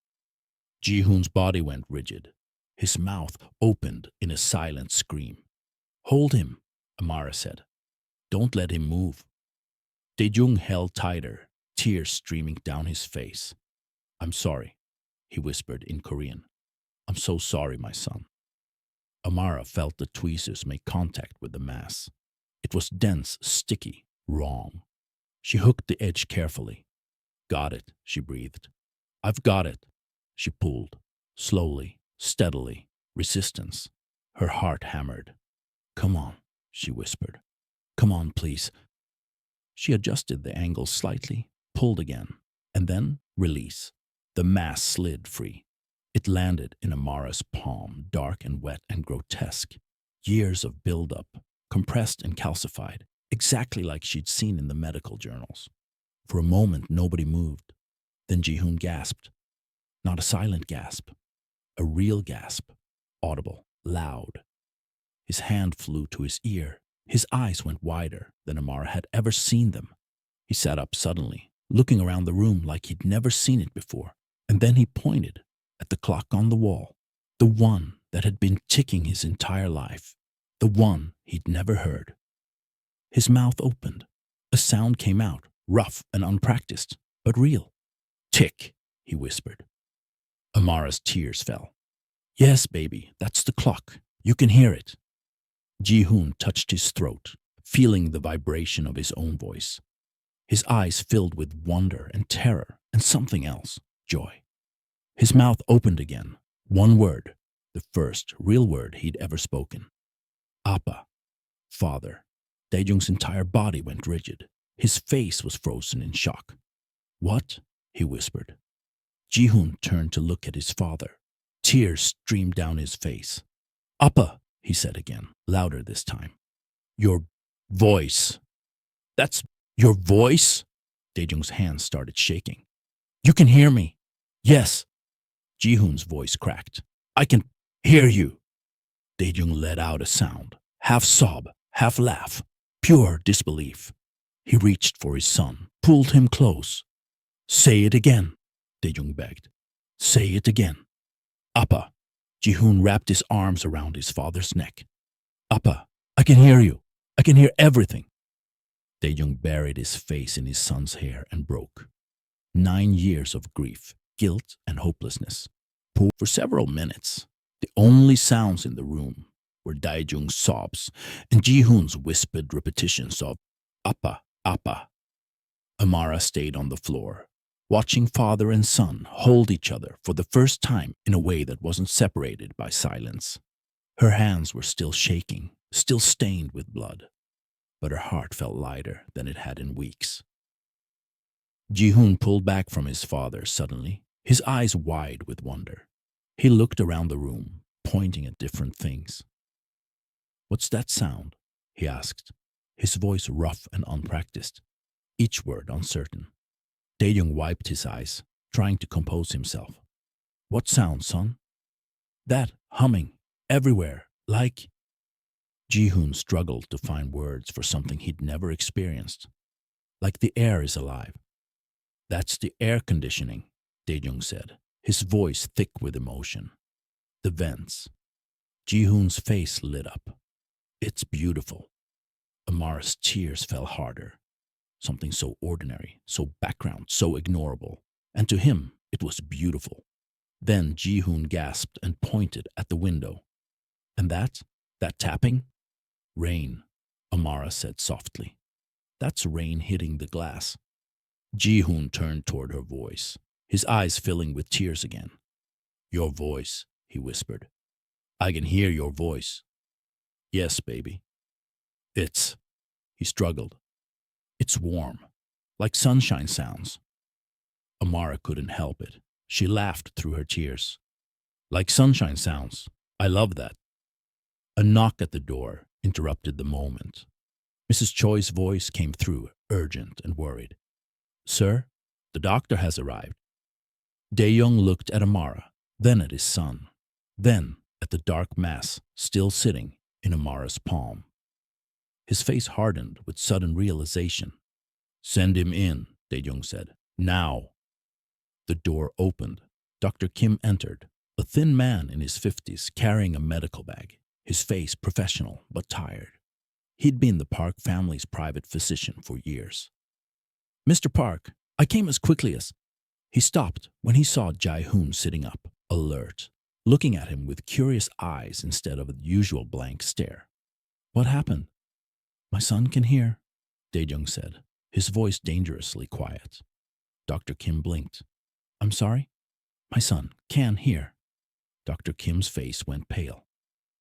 Ji-hoon's body went rigid. His mouth opened in a silent scream. Hold him, Amara said. Don't let him move. Dae-jung held tighter, tears streaming down his face. I'm sorry, he whispered in Korean. I'm so sorry, my son. Amara felt the tweezers make contact with the mass. It was dense, sticky, wrong. She hooked the edge carefully. Got it, she breathed. I've got it. She pulled, slowly, steadily, resistance. Her heart hammered. "Come on," she whispered. "Come on, please." She adjusted the angle slightly, pulled again, and then release. The mass slid free. It landed in Amara's palm, dark and wet and grotesque. Years of buildup, compressed and calcified, exactly like she'd seen in the medical journals. For a moment, nobody moved. Then Ji-hoon gasped. Not a silent gasp, a real gasp, audible, loud. His hand flew to his ear. His eyes went wider than Amara had ever seen them. He sat up suddenly, looking around the room like he'd never seen it before. And then he pointed at the clock on the wall, the one that had been ticking his entire life, the one he'd never heard. His mouth opened. A sound came out, rough and unpracticed, but real. "Tick," he whispered. Amara's tears fell. "Yes, baby, that's the clock. You can hear it." Ji-hoon touched his throat, feeling the vibration of his own voice. His eyes filled with wonder and terror and something else, joy. His mouth opened again. One word, the first real word he'd ever spoken. "Appa," father. Dae-jung's entire body went rigid. His face was frozen in shock. "What?" he whispered. Ji-hoon turned to look at his father. Tears streamed down his face. "Appa," he said again, louder this time. "Your voice." "That's your voice?" Dae-jung's hands started shaking. "You can hear me?" "Yes." Ji-hoon's voice cracked. "I can hear you." Dae-jung let out a sound, half sob, half laugh, pure disbelief. He reached for his son, pulled him close. "Say it again," Dae-jung begged. "Say it again." "Appa." Ji-hoon wrapped his arms around his father's neck. "Appa, I can hear you. I can hear everything." Dae-jung buried his face in his son's hair and broke. 9 years of grief, guilt, and hopelessness. For several minutes, the only sounds in the room were Dae-jung's sobs and Ji-hoon's whispered repetitions of "Appa, Appa." Amara stayed on the floor, watching father and son hold each other for the first time in a way that wasn't separated by silence. Her hands were still shaking, still stained with blood, but her heart felt lighter than it had in weeks. Ji-hoon pulled back from his father suddenly, his eyes wide with wonder. He looked around the room, pointing at different things. "What's that sound?" he asked, his voice rough and unpracticed, each word uncertain. Dae-jung wiped his eyes, trying to compose himself. "What sound, son?" "That humming, everywhere, like—" Ji-hoon struggled to find words for something he'd never experienced. "Like the air is alive." "That's the air conditioning," Dae-jung said, his voice thick with emotion. "The vents." Ji-hoon's face lit up. "It's beautiful." Amara's tears fell harder. Something so ordinary, so background, so ignorable. And to him, it was beautiful. Then Ji-hoon gasped and pointed at the window. "And that tapping?" "Rain," Amara said softly. "That's rain hitting the glass." Ji-hoon turned toward her voice, his eyes filling with tears again. "Your voice," he whispered. "I can hear your voice." "Yes, baby." "It's—" he struggled. "It's warm, like sunshine sounds." Amara couldn't help it. She laughed through her tears. "Like sunshine sounds. I love that." A knock at the door interrupted the moment. Mrs. Choi's voice came through, urgent and worried. "Sir, the doctor has arrived." Dae-jung looked at Amara, then at his son, then at the dark mass still sitting in Amara's palm. His face hardened with sudden realization. "Send him in," Dae-jung said. "Now." The door opened. Dr. Kim entered, a thin man in his 50s carrying a medical bag, his face professional but tired. He'd been the Park family's private physician for years. "Mr. Park, I came as quickly as—" He stopped when he saw Ji-hoon sitting up, alert, looking at him with curious eyes instead of the usual blank stare. "What happened?" "My son can hear," Dae-jung said, his voice dangerously quiet. Dr. Kim blinked. "I'm sorry?" "My son can hear." Dr. Kim's face went pale.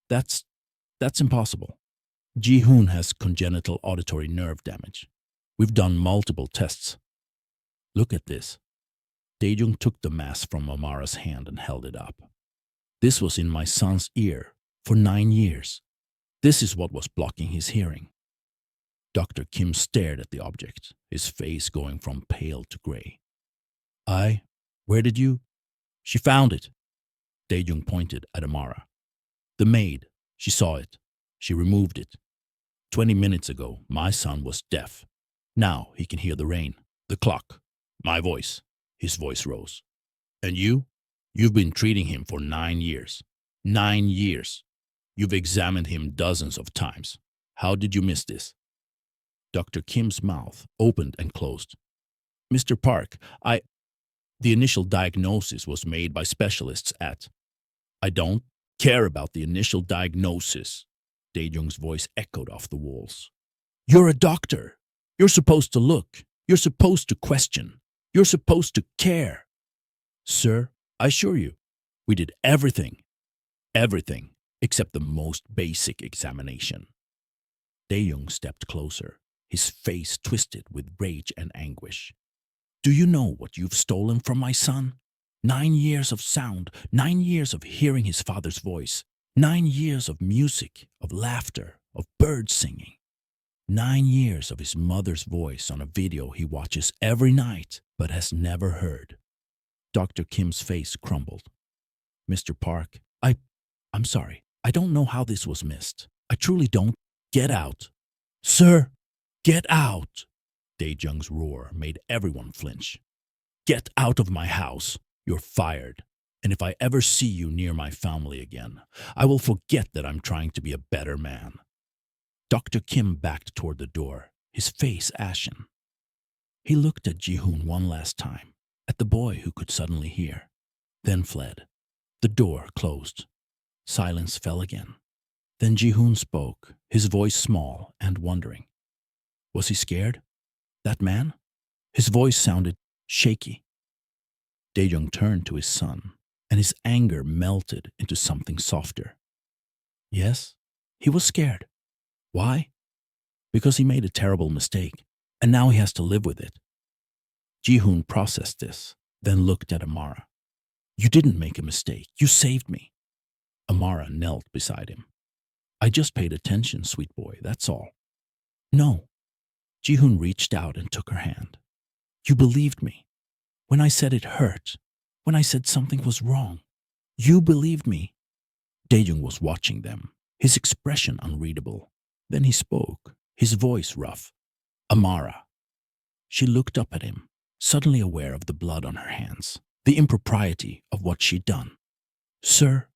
That's that's impossible. Ji-hoon has congenital auditory nerve damage. We've done multiple tests. Look at this. Dae-jung took the mask from Amara's hand and held it up. This was in my son's ear for 9 years. This is what was blocking his hearing. Dr. Kim stared at the object, his face going from pale to gray. Where did you? She found it. Dae-jung pointed at Amara. The maid. She saw it. She removed it. 20 minutes ago, my son was deaf. Now he can hear the rain, the clock, my voice. His voice rose. And you? You've been treating him for 9 years. 9 years. You've examined him dozens of times. How did you miss this? Dr. Kim's mouth opened and closed. Mr. Park, the initial diagnosis was made by specialists at... I don't care about the initial diagnosis. Dae-jung's voice echoed off the walls. You're a doctor. You're supposed to look. You're supposed to question. You're supposed to care. Sir, I assure you, we did everything except the most basic examination. Dae-jung stepped closer, his face twisted with rage and anguish. Do you know what you've stolen from my son? 9 years of sound, 9 years of hearing his father's voice, 9 years of music, of laughter, of birds singing. 9 years of his mother's voice on a video he watches every night but has never heard. Dr. Kim's face crumbled. Mr. Park, I'm sorry. I don't know how this was missed. I truly don't. Get out. Sir, get out. Dae-jung's roar made everyone flinch. Get out of my house. You're fired. And if I ever see you near my family again, I will forget that I'm trying to be a better man. Dr. Kim backed toward the door, his face ashen. He looked at Ji-hoon one last time, at the boy who could suddenly hear, then fled. The door closed. Silence fell again. Then Ji-hoon spoke, his voice small and wondering. Was he scared? That man? His voice sounded shaky. Dae-jung turned to his son, and his anger melted into something softer. Yes, he was scared. Why? Because he made a terrible mistake, and now he has to live with it. Ji-hoon processed this, then looked at Amara. You didn't make a mistake. You saved me. Amara knelt beside him. I just paid attention, sweet boy, that's all. No. Ji-hoon reached out and took her hand. You believed me. When I said it hurt, when I said something was wrong, you believed me. Dae-jung was watching them, his expression unreadable. Then he spoke, his voice rough. Amara. She looked up at him, suddenly aware of the blood on her hands, the impropriety of what she'd done. Sir,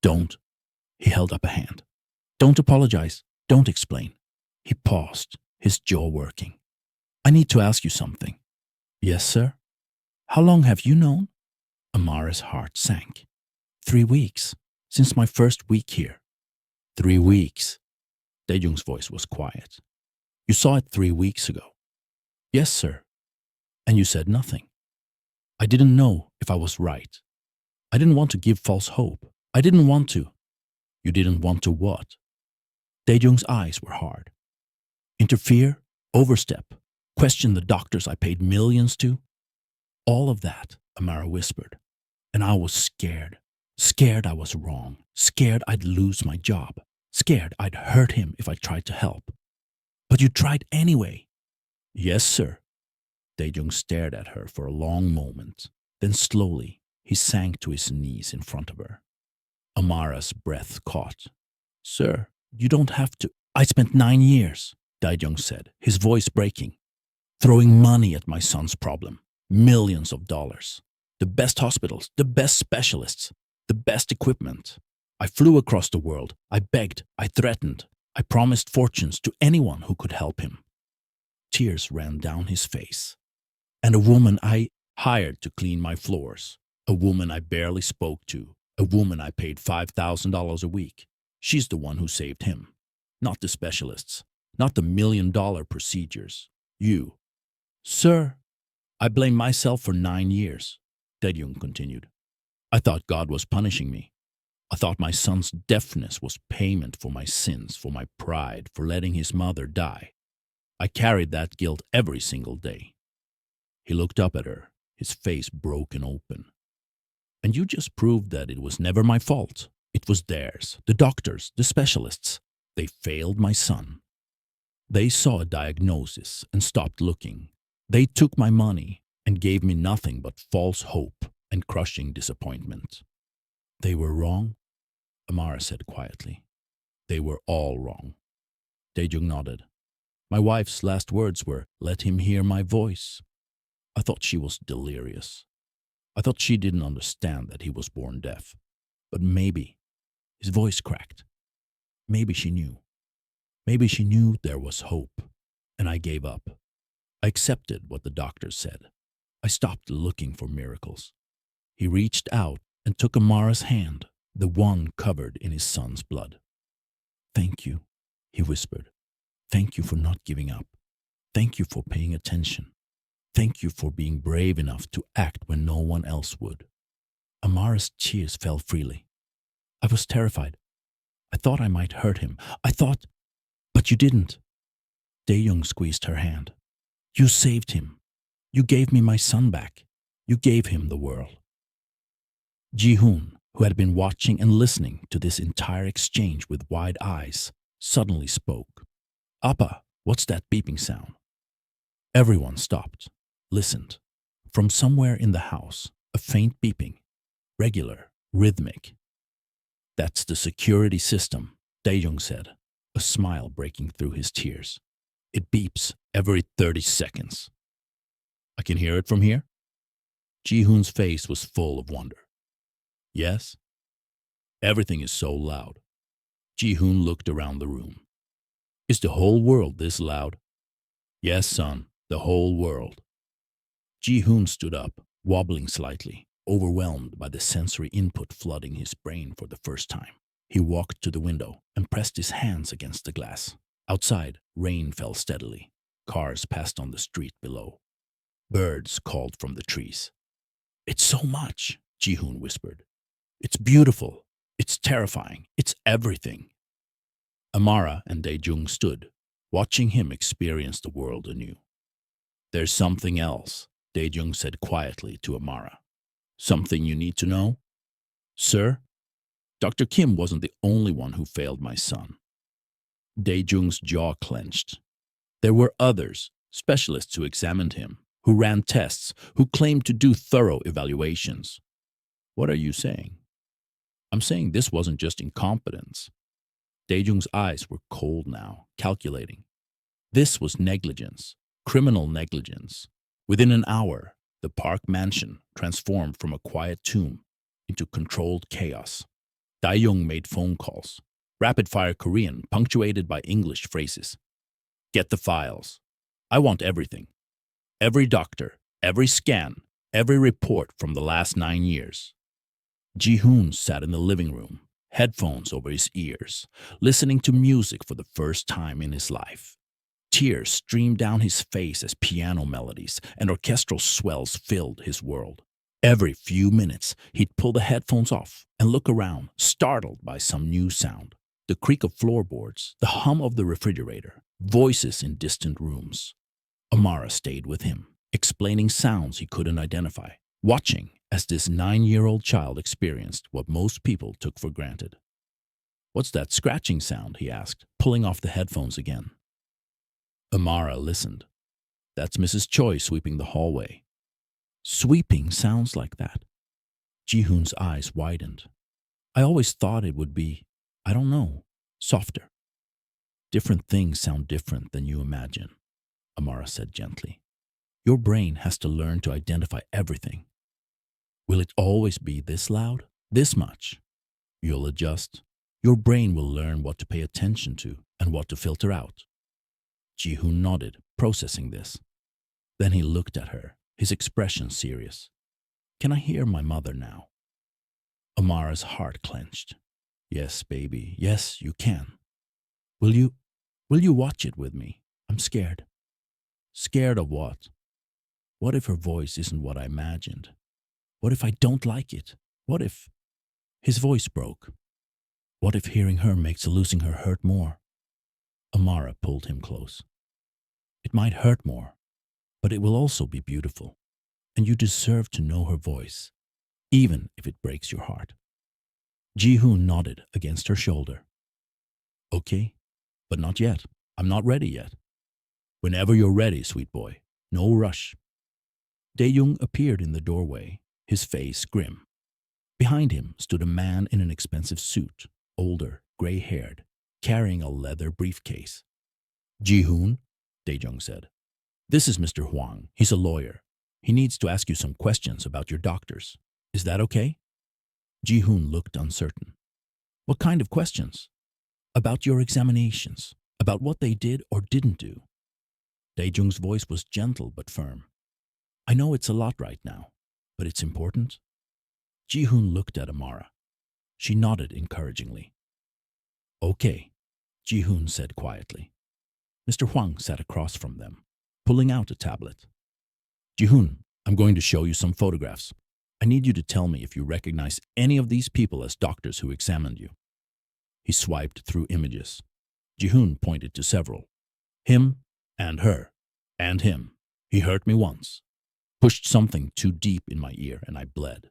Don't. He held up a hand. Don't apologize. Don't explain. He paused, his jaw working. I need to ask you something. Yes, sir? How long have you known? Amara's heart sank. 3 weeks, since my first week here. 3 weeks. Dae-jung's voice was quiet. You saw it 3 weeks ago. Yes, sir. And you said nothing. I didn't know if I was right. I didn't want to give false hope. I didn't want to. You didn't want to what? Dae-jung's eyes were hard. Interfere? Overstep? Question the doctors I paid millions to? All of that, Amara whispered. And I was scared. Scared I was wrong. Scared I'd lose my job. Scared I'd hurt him if I tried to help. But you tried anyway. Yes, sir. Dae-jung stared at her for a long moment. Then slowly, he sank to his knees in front of her. Amara's breath caught. Sir, you don't have to. I spent 9 years, Dae-jung said, his voice breaking, throwing money at my son's problem. Millions of dollars. The best hospitals, the best specialists, the best equipment. I flew across the world. I begged. I threatened. I promised fortunes to anyone who could help him. Tears ran down his face. And a woman I hired to clean my floors. A woman I barely spoke to. A woman I paid $5,000 a week. She's the one who saved him. Not the specialists. Not the $1 million procedures. You. Sir, I blame myself for 9 years, Dae-jung continued. I thought God was punishing me. I thought my son's deafness was payment for my sins, for my pride, for letting his mother die. I carried that guilt every single day. He looked up at her, his face broken open. And you just proved that it was never my fault. It was theirs, the doctors, the specialists. They failed my son. They saw a diagnosis and stopped looking. They took my money and gave me nothing but false hope and crushing disappointment. They were wrong, Amara said quietly. They were all wrong. Dae-jung nodded. My wife's last words were, "Let him hear my voice." I thought she was delirious. I thought she didn't understand that he was born deaf. But maybe his voice cracked. Maybe she knew. Maybe she knew there was hope. And I gave up. I accepted what the doctors said. I stopped looking for miracles. He reached out and took Amara's hand, the one covered in his son's blood. "Thank you," he whispered. "Thank you for not giving up. Thank you for paying attention. Thank you for being brave enough to act when no one else would." Amara's tears fell freely. I was terrified. I thought I might hurt him. But you didn't. Dae-jung squeezed her hand. "You saved him. You gave me my son back. You gave him the world." Ji-hoon, who had been watching and listening to this entire exchange with wide eyes, suddenly spoke. "Appa, what's that beeping sound?" Everyone stopped, listened. From somewhere in the house, a faint beeping, regular, rhythmic. "That's the security system," Dae-jung said, a smile breaking through his tears. "It beeps every 30 seconds. I can hear it from here?" Ji-hoon's face was full of wonder. "Yes? Everything is so loud." Ji-hoon looked around the room. "Is the whole world this loud?" "Yes, son, the whole world." Ji-hoon stood up, wobbling slightly, overwhelmed by the sensory input flooding his brain for the first time. He walked to the window and pressed his hands against the glass. Outside, rain fell steadily. Cars passed on the street below. Birds called from the trees. "It's so much," Ji-hoon whispered. "It's beautiful. It's terrifying. It's everything." Amara and Dae-jung stood, watching him experience the world anew. "There's something else," Dae-jung said quietly to Amara. "Something you need to know?" "Sir?" "Dr. Kim wasn't the only one who failed my son." Dae-jung's jaw clenched. There were others, specialists who examined him, who ran tests, who claimed to do thorough evaluations. "What are you saying?" "I'm saying this wasn't just incompetence." Dae-jung's eyes were cold now, calculating. This was negligence, criminal negligence. Within an hour, the Park mansion transformed from a quiet tomb into controlled chaos. Dae-jung made phone calls, rapid-fire Korean punctuated by English phrases. "Get the files. I want everything. Every doctor, every scan, every report from the last 9 years." Ji-hoon sat in the living room, headphones over his ears, listening to music for the first time in his life. Tears streamed down his face as piano melodies and orchestral swells filled his world. Every few minutes, he'd pull the headphones off and look around, startled by some new sound. The creak of floorboards, the hum of the refrigerator, voices in distant rooms. Amara stayed with him, explaining sounds he couldn't identify, watching as this 9-year-old child experienced what most people took for granted. "What's that scratching sound?" he asked, pulling off the headphones again. Amara listened. "That's Mrs. Choi sweeping the hallway." "Sweeping sounds like that." Ji-hoon's eyes widened. "I always thought it would be, I don't know, softer." "Different things sound different than you imagine," Amara said gently. "Your brain has to learn to identify everything. Will it always be this loud? This much? You'll adjust. Your brain will learn what to pay attention to and what to filter out." Ji-hoon nodded, processing this. Then he looked at her, his expression serious. "Can I hear my mother now?" Amara's heart clenched. "Yes, baby, yes, you can. Will you watch it with me? I'm scared." "Scared of what?" "What if her voice isn't what I imagined? What if I don't like it? What if—" His voice broke. What if hearing her makes losing her hurt more? Amara pulled him close. It might hurt more, but it will also be beautiful, and you deserve to know her voice, even if it breaks your heart. Ji-hoon nodded against her shoulder. Okay, but not yet. I'm not ready yet. Whenever you're ready, sweet boy. No rush. Dae-jung appeared in the doorway, his face grim. Behind him stood a man in an expensive suit, older, gray-haired, carrying a leather briefcase. Ji-hoon, Dae-jung said. This is Mr. Hwang. He's a lawyer. He needs to ask you some questions about your doctors. Is that okay? Ji-hoon looked uncertain. What kind of questions? About your examinations, about what they did or didn't do. Dae-jung's voice was gentle but firm. I know it's a lot right now, but it's important. Ji-hoon looked at Amara. She nodded encouragingly. Okay, Ji-hoon said quietly. Mr. Hwang sat across from them, pulling out a tablet. Ji-hoon, I'm going to show you some photographs. I need you to tell me if you recognize any of these people as doctors who examined you. He swiped through images. Ji-hoon pointed to several. Him and her and him. He hurt me once. Pushed something too deep in my ear and I bled.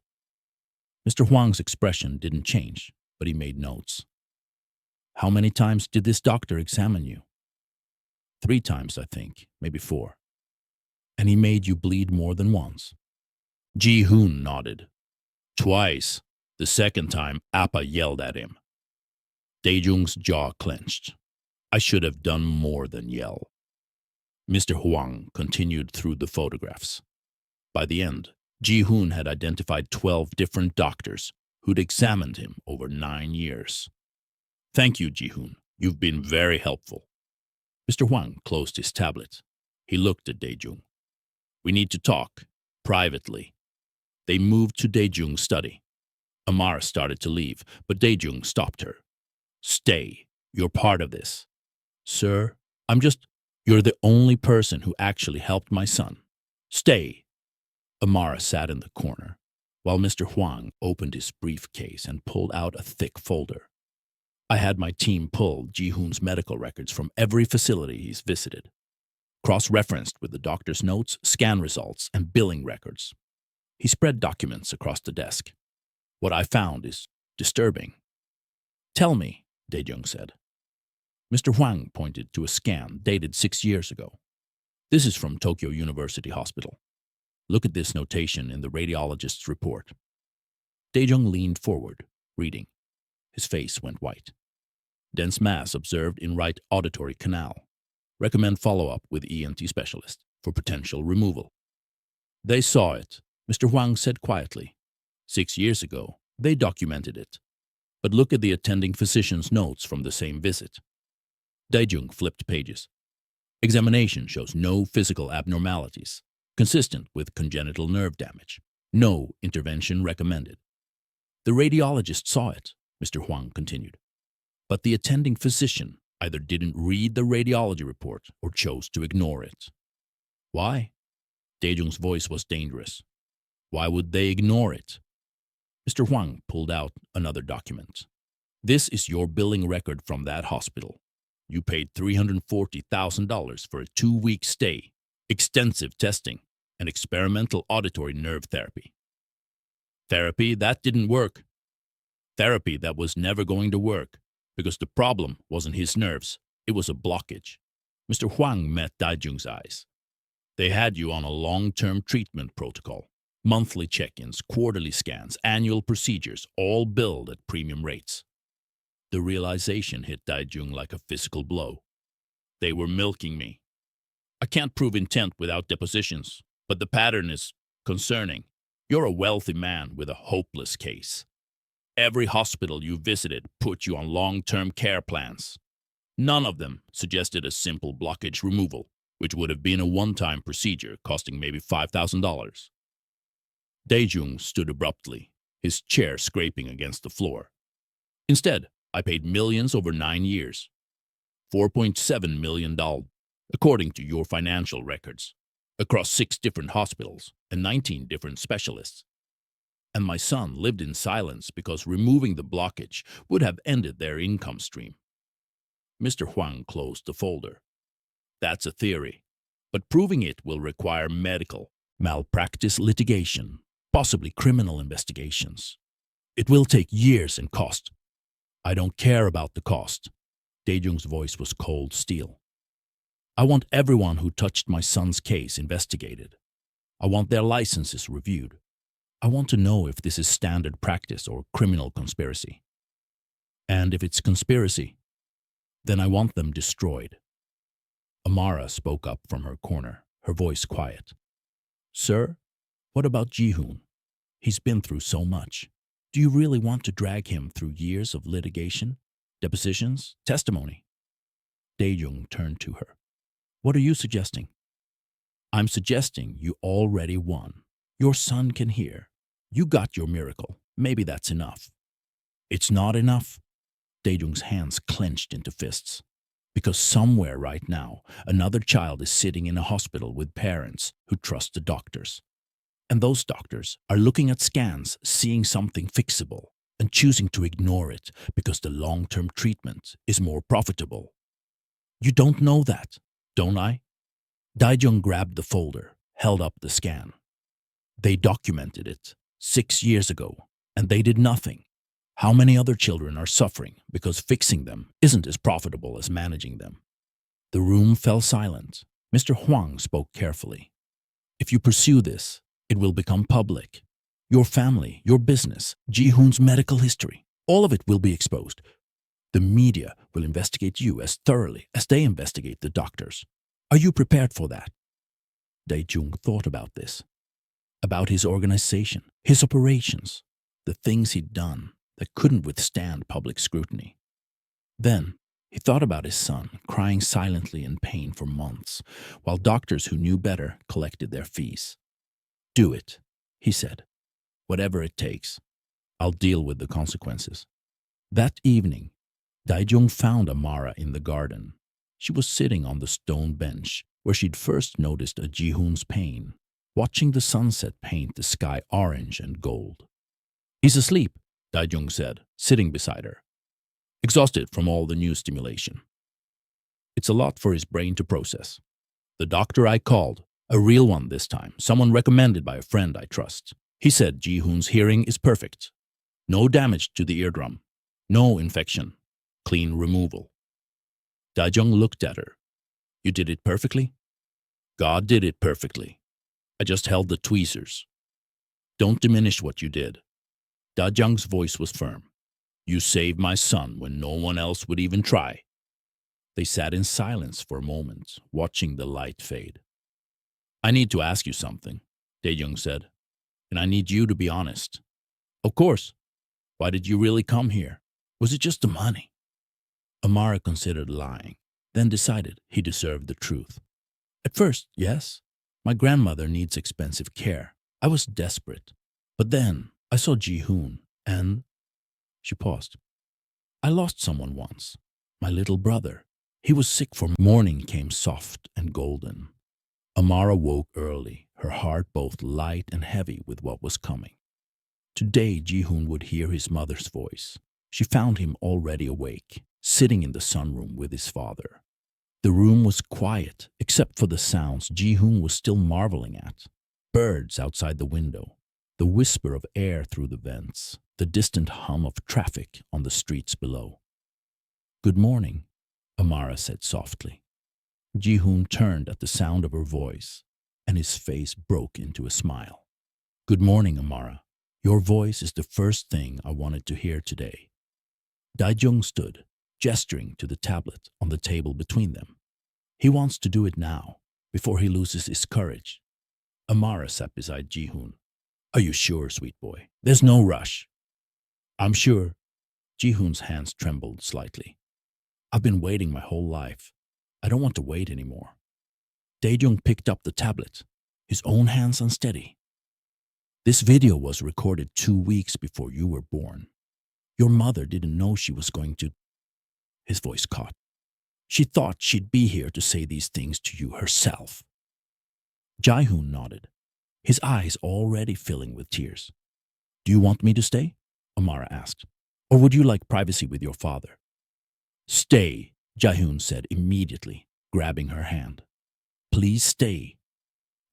Mr. Hwang's expression didn't change, but he made notes. How many times did this doctor examine you? 3 times, I think, maybe 4. And he made you bleed more than once. Ji-hoon nodded. Twice. The second time, Appa yelled at him. Dae-jung's jaw clenched. I should have done more than yell. Mr. Hwang continued through the photographs. By the end, Ji-hoon had identified 12 different doctors who'd examined him over 9 years. Thank you, Ji-hoon. You've been very helpful. Mr. Hwang closed his tablet. He looked at Dae-jung. We need to talk, privately. They moved to Dae-jung's study. Amara started to leave, but Dae-jung stopped her. Stay. You're part of this. Sir, you're the only person who actually helped my son. Stay. Amara sat in the corner, while Mr. Hwang opened his briefcase and pulled out a thick folder. I had my team pull Ji-hoon's medical records from every facility he's visited, cross-referenced with the doctor's notes, scan results, and billing records. He spread documents across the desk. What I found is disturbing. Tell me, Dae-jung said. Mr. Hwang pointed to a scan dated 6 years ago. This is from Tokyo University Hospital. Look at this notation in the radiologist's report. Dae-jung leaned forward, reading. His face went white. Dense mass observed in right auditory canal. Recommend follow-up with ENT specialist for potential removal. They saw it, Mr. Hwang said quietly. 6 years ago, they documented it. But look at the attending physician's notes from the same visit. Dae-jung flipped pages. Examination shows no physical abnormalities, consistent with congenital nerve damage. No intervention recommended. The radiologist saw it, Mr. Hwang continued. But the attending physician either didn't read the radiology report or chose to ignore it. Why? Dae-jung's voice was dangerous. Why would they ignore it? Mr. Hwang pulled out another document. This is your billing record from that hospital. You paid $340,000 for a 2-week stay, extensive testing, and experimental auditory nerve therapy. Therapy that didn't work. Therapy that was never going to work, because the problem wasn't his nerves, it was a blockage. Mr. Hwang met Dae-jung's eyes. They had you on a long-term treatment protocol. Monthly check-ins, quarterly scans, annual procedures, all billed at premium rates. The realization hit Dae-jung like a physical blow. They were milking me. I can't prove intent without depositions, but the pattern is concerning. You're a wealthy man with a hopeless case. Every hospital you visited put you on long-term care plans. None of them suggested a simple blockage removal, which would have been a one-time procedure costing maybe $5,000. Dae-jung stood abruptly, his chair scraping against the floor. Instead, I paid millions over 9 years. $4.7 million, according to your financial records, across 6 different hospitals and 19 different specialists. And my son lived in silence because removing the blockage would have ended their income stream. Mr. Huang closed the folder. That's a theory, but proving it will require medical, malpractice litigation, possibly criminal investigations. It will take years and cost. I don't care about the cost. Daejung's voice was cold steel. I want everyone who touched my son's case investigated. I want their licenses reviewed. I want to know if this is standard practice or criminal conspiracy. And if it's conspiracy, then I want them destroyed. Amara spoke up from her corner, her voice quiet. Sir, what about Ji-hoon? He's been through so much. Do you really want to drag him through years of litigation, depositions, testimony? Daejung turned to her. What are you suggesting? I'm suggesting you already won. Your son can hear. You got your miracle. Maybe that's enough. It's not enough. Daejung's hands clenched into fists. Because somewhere right now, another child is sitting in a hospital with parents who trust the doctors. And those doctors are looking at scans, seeing something fixable, and choosing to ignore it because the long-term treatment is more profitable. You don't know that, don't I? Daejung grabbed the folder, held up the scan. They documented it 6 years ago, and they did nothing. How many other children are suffering because fixing them isn't as profitable as managing them? The room fell silent. Mr. Huang spoke carefully. If you pursue this, it will become public. Your family, your business, Ji-hoon's medical history, all of it will be exposed. The media will investigate you as thoroughly as they investigate the doctors. Are you prepared for that? Daejung thought about this, about his organization, his operations, the things he'd done that couldn't withstand public scrutiny. Then he thought about his son crying silently in pain for months, while doctors who knew better collected their fees. Do it, he said. Whatever it takes. I'll deal with the consequences. That evening, Daejung found Amara in the garden. She was sitting on the stone bench where she'd first noticed a Ji-hoon's pain, watching the sunset paint the sky orange and gold. He's asleep, Daejung said, sitting beside her, exhausted from all the new stimulation. It's a lot for his brain to process. The doctor I called, a real one this time, someone recommended by a friend I trust. He said Ji-hoon's hearing is perfect. No damage to the eardrum. No infection. Clean removal. Daejung looked at her. You did it perfectly? God did it perfectly. I just held the tweezers. Don't diminish what you did. Daejung's voice was firm. You saved my son when no one else would even try. They sat in silence for a moment, watching the light fade. I need to ask you something, Daejung said, and I need you to be honest. Of course. Why did you really come here? Was it just the money? Amara considered lying, then decided he deserved the truth. At first, yes. My grandmother needs expensive care. I was desperate. But then I saw Ji-hoon, and she paused. I lost someone once, my little brother. He was sick for morning came soft and golden. Amara woke early, her heart both light and heavy with what was coming. Today Ji-hoon would hear his mother's voice. She found him already awake, sitting in the sunroom with his father. The room was quiet, except for the sounds Ji-hoon was still marveling at. Birds outside the window, the whisper of air through the vents, the distant hum of traffic on the streets below. Good morning, Amara said softly. Ji-hoon turned at the sound of her voice, and his face broke into a smile. Good morning, Amara. Your voice is the first thing I wanted to hear today. Daejung stood, gesturing to the tablet on the table between them. He wants to do it now, before he loses his courage. Amara sat beside Ji-hoon. Are you sure, sweet boy? There's no rush. I'm sure. Ji-hoon's hands trembled slightly. I've been waiting my whole life. I don't want to wait anymore. Daejung picked up the tablet, his own hands unsteady. This video was recorded 2 weeks before you were born. Your mother didn't know she was going to... His voice caught. She thought she'd be here to say these things to you herself. Ji-hoon nodded, his eyes already filling with tears. Do you want me to stay? Amara asked. Or would you like privacy with your father? Stay, Jaehoon said immediately, grabbing her hand. Please stay.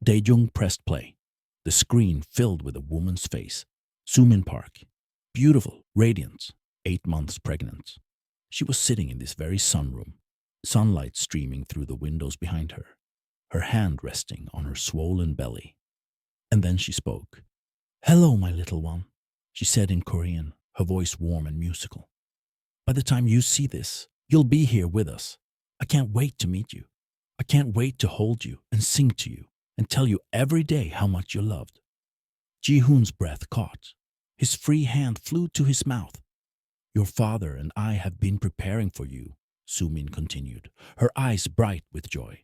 Dae-jung pressed play. The screen filled with a woman's face. Soo-min Park. Beautiful, radiant, 8 months pregnant. She was sitting in this very sunroom, sunlight streaming through the windows behind her hand resting on her swollen belly. And then she spoke. Hello, my little one, she said in Korean, her voice warm and musical. By the time you see this, you'll be here with us. I can't wait to meet you. I can't wait to hold you and sing to you and tell you every day how much you're loved. Ji-hoon's breath caught. His free hand flew to his mouth. Your father and I have been preparing for you, Soo-min continued, her eyes bright with joy.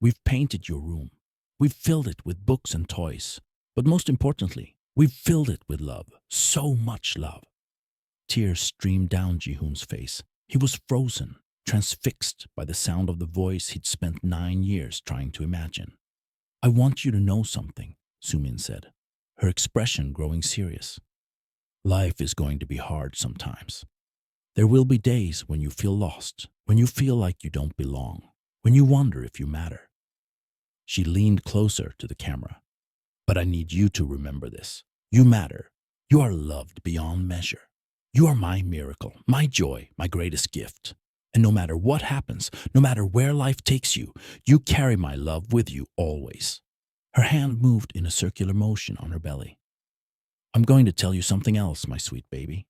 We've painted your room. We've filled it with books and toys. But most importantly, we've filled it with love, so much love. Tears streamed down Ji-hoon's face. He was frozen, transfixed by the sound of the voice he'd spent 9 years trying to imagine. I want you to know something, Soo-min said, her expression growing serious. Life is going to be hard sometimes. There will be days when you feel lost, when you feel like you don't belong, when you wonder if you matter. She leaned closer to the camera. But I need you to remember this. You matter. You are loved beyond measure. You are my miracle, my joy, my greatest gift. And no matter what happens, no matter where life takes you, you carry my love with you always. Her hand moved in a circular motion on her belly. I'm going to tell you something else, my sweet baby.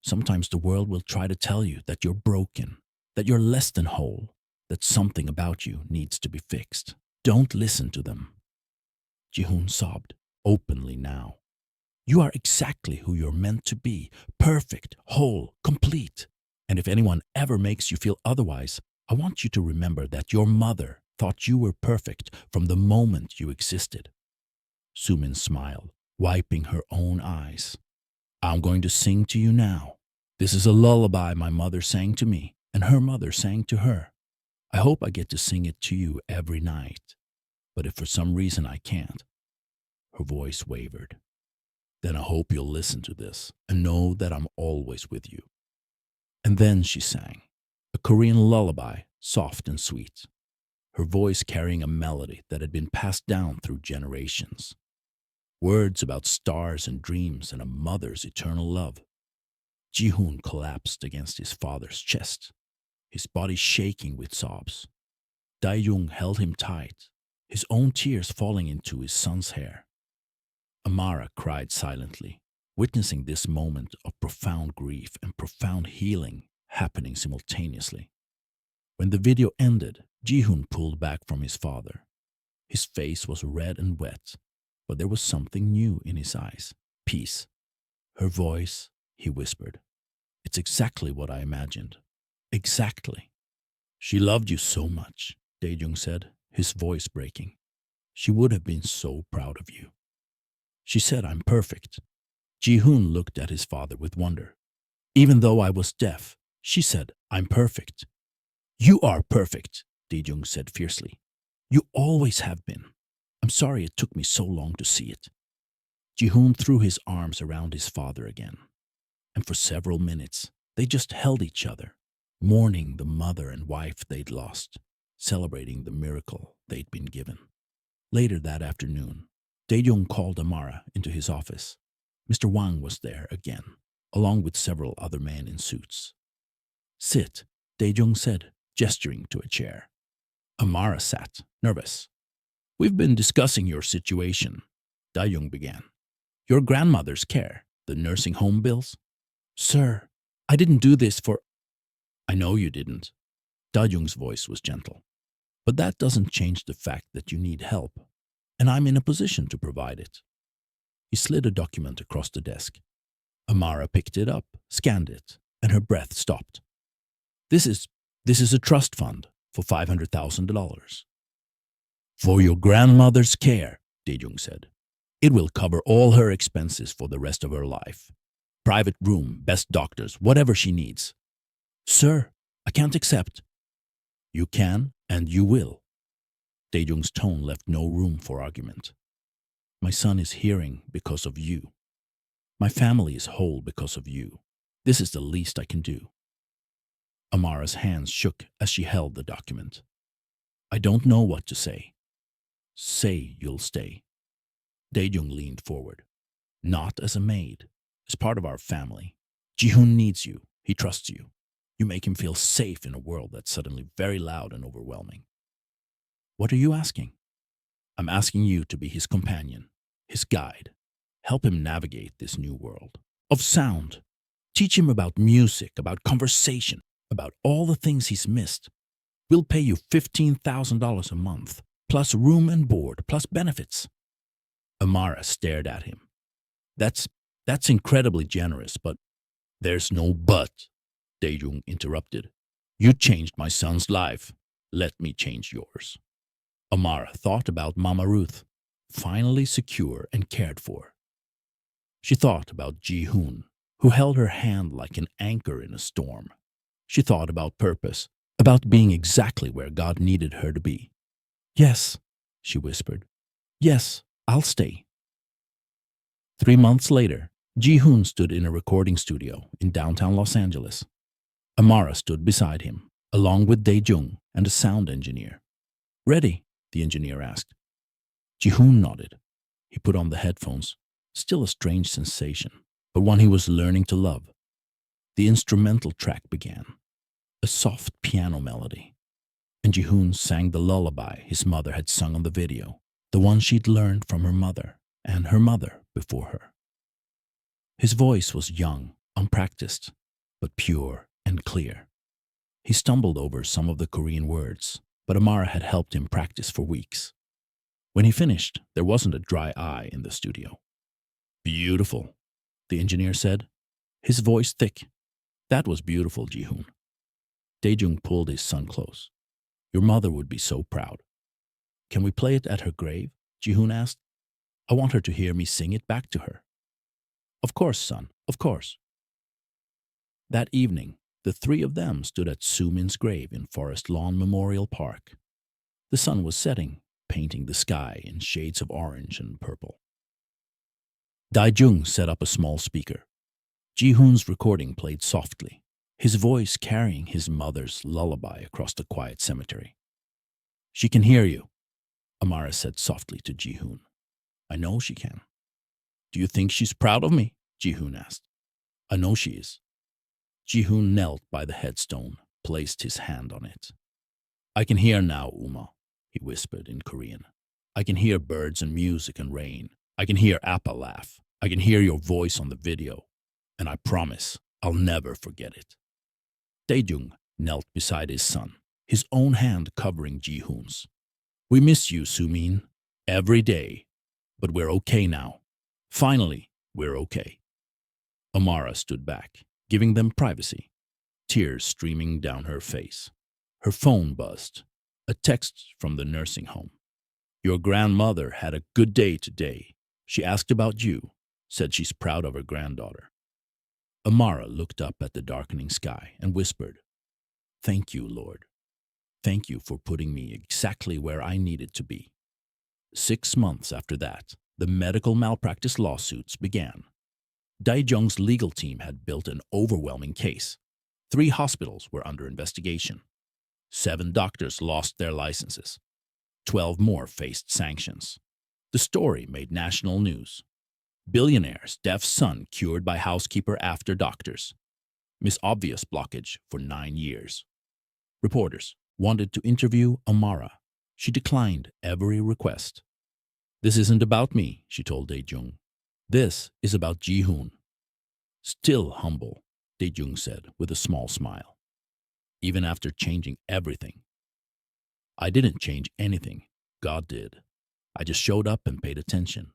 Sometimes the world will try to tell you that you're broken, that you're less than whole, that something about you needs to be fixed. Don't listen to them. Ji-hoon sobbed, openly now. You are exactly who you're meant to be, perfect, whole, complete. And if anyone ever makes you feel otherwise, I want you to remember that your mother thought you were perfect from the moment you existed. Soo-min smiled, wiping her own eyes. I'm going to sing to you now. This is a lullaby my mother sang to me, and her mother sang to her. I hope I get to sing it to you every night. But if for some reason I can't, her voice wavered, then I hope you'll listen to this and know that I'm always with you. And then she sang, a Korean lullaby, soft and sweet, her voice carrying a melody that had been passed down through generations. Words about stars and dreams and a mother's eternal love. Ji-hoon collapsed against his father's chest, his body shaking with sobs. Dae-jung held him tight, his own tears falling into his son's hair. Amara cried silently, witnessing this moment of profound grief and profound healing happening simultaneously. When the video ended, Ji-hoon pulled back from his father. His face was red and wet, but there was something new in his eyes. Peace. Her voice, he whispered. It's exactly what I imagined. Exactly. She loved you so much, Dae-jung said, his voice breaking. She would have been so proud of you. She said I'm perfect. Ji-hoon looked at his father with wonder. Even though I was deaf, she said I'm perfect. You are perfect, Dae-jung said fiercely. You always have been. I'm sorry it took me so long to see it. Ji-hoon threw his arms around his father again. And for several minutes, they just held each other, mourning the mother and wife they'd lost, celebrating the miracle they'd been given. Later that afternoon, Dae-jung called Amara into his office. Mr. Wang was there again, along with several other men in suits. Sit, Dae-jung said, gesturing to a chair. Amara sat, nervous. We've been discussing your situation, Dae-jung began. Your grandmother's care, the nursing home bills. Sir, I didn't do this for... I know you didn't. Dae-jung's voice was gentle. But that doesn't change the fact that you need help, and I'm in a position to provide it. He slid a document across the desk. Amara picked it up, scanned it, and her breath stopped. This is a trust fund for $500,000. For your grandmother's care, Dae-jung said. It will cover all her expenses for the rest of her life. Private room, best doctors, whatever she needs. Sir, I can't accept. You can, and you will. Dae-jung's tone left no room for argument. My son is hearing because of you. My family is whole because of you. This is the least I can do. Amara's hands shook as she held the document. I don't know what to say. Say you'll stay. Dae-jung leaned forward. Not as a maid, as part of our family. Ji-hoon needs you. He trusts you. You make him feel safe in a world that's suddenly very loud and overwhelming. What are you asking? I'm asking you to be his companion, his guide. Help him navigate this new world of sound. Teach him about music, about conversation, about all the things he's missed. We'll pay you $15,000 a month, plus room and board, plus benefits. Amara stared at him. That's incredibly generous, but there's no but, Dae-jung interrupted. You changed my son's life. Let me change yours. Amara thought about Mama Ruth, finally secure and cared for. She thought about Ji-hoon, who held her hand like an anchor in a storm. She thought about purpose, about being exactly where God needed her to be. Yes, she whispered. Yes, I'll stay. 3 months later, Ji-hoon stood in a recording studio in downtown Los Angeles. Amara stood beside him, along with Dae-jung and a sound engineer. Ready? The engineer asked. Ji-hoon nodded. He put on the headphones, still a strange sensation, but one he was learning to love. The instrumental track began, a soft piano melody, and Ji-hoon sang the lullaby his mother had sung on the video, the one she'd learned from her mother and her mother before her. His voice was young, unpracticed, but pure and clear. He stumbled over some of the Korean words, but Amara had helped him practice for weeks. When he finished, there wasn't a dry eye in the studio. Beautiful, the engineer said, his voice thick. That was beautiful, Ji-hoon. Dae-jung pulled his son close. Your mother would be so proud. Can we play it at her grave? Ji-hoon asked. I want her to hear me sing it back to her. Of course, son, of course. That evening, the three of them stood at Soo-min's grave in Forest Lawn Memorial Park. The sun was setting, painting the sky in shades of orange and purple. Dae-jung set up a small speaker. Ji-hoon's recording played softly, his voice carrying his mother's lullaby across the quiet cemetery. She can hear you, Amara said softly to Ji-hoon. I know she can. Do you think she's proud of me? Ji-hoon asked. I know she is. Ji-hoon knelt by the headstone, placed his hand on it. I can hear now, Uma, he whispered in Korean. I can hear birds and music and rain. I can hear Appa laugh. I can hear your voice on the video. And I promise I'll never forget it. Dae-jung knelt beside his son, his own hand covering Ji-hoon's. We miss you, Soo-min, every day. But we're okay now. Finally, we're okay. Amara stood back, giving them privacy, tears streaming down her face. Her phone buzzed, a text from the nursing home. Your grandmother had a good day today. She asked about you, said she's proud of her granddaughter. Amara looked up at the darkening sky and whispered, Thank you, Lord. Thank you for putting me exactly where I needed to be. 6 months after that, the medical malpractice lawsuits began. Dae-jung's legal team had built an overwhelming case. 3 hospitals were under investigation. 7 doctors lost their licenses. 12 more faced sanctions. The story made national news. Billionaire's deaf son cured by housekeeper after doctors. Miss Obvious blockage for 9 years. Reporters wanted to interview Amara. She declined every request. This isn't about me, she told Dae-jung. This is about Ji-hoon. Still humble, Dae-jung said with a small smile. Even after changing everything. I didn't change anything. God did. I just showed up and paid attention.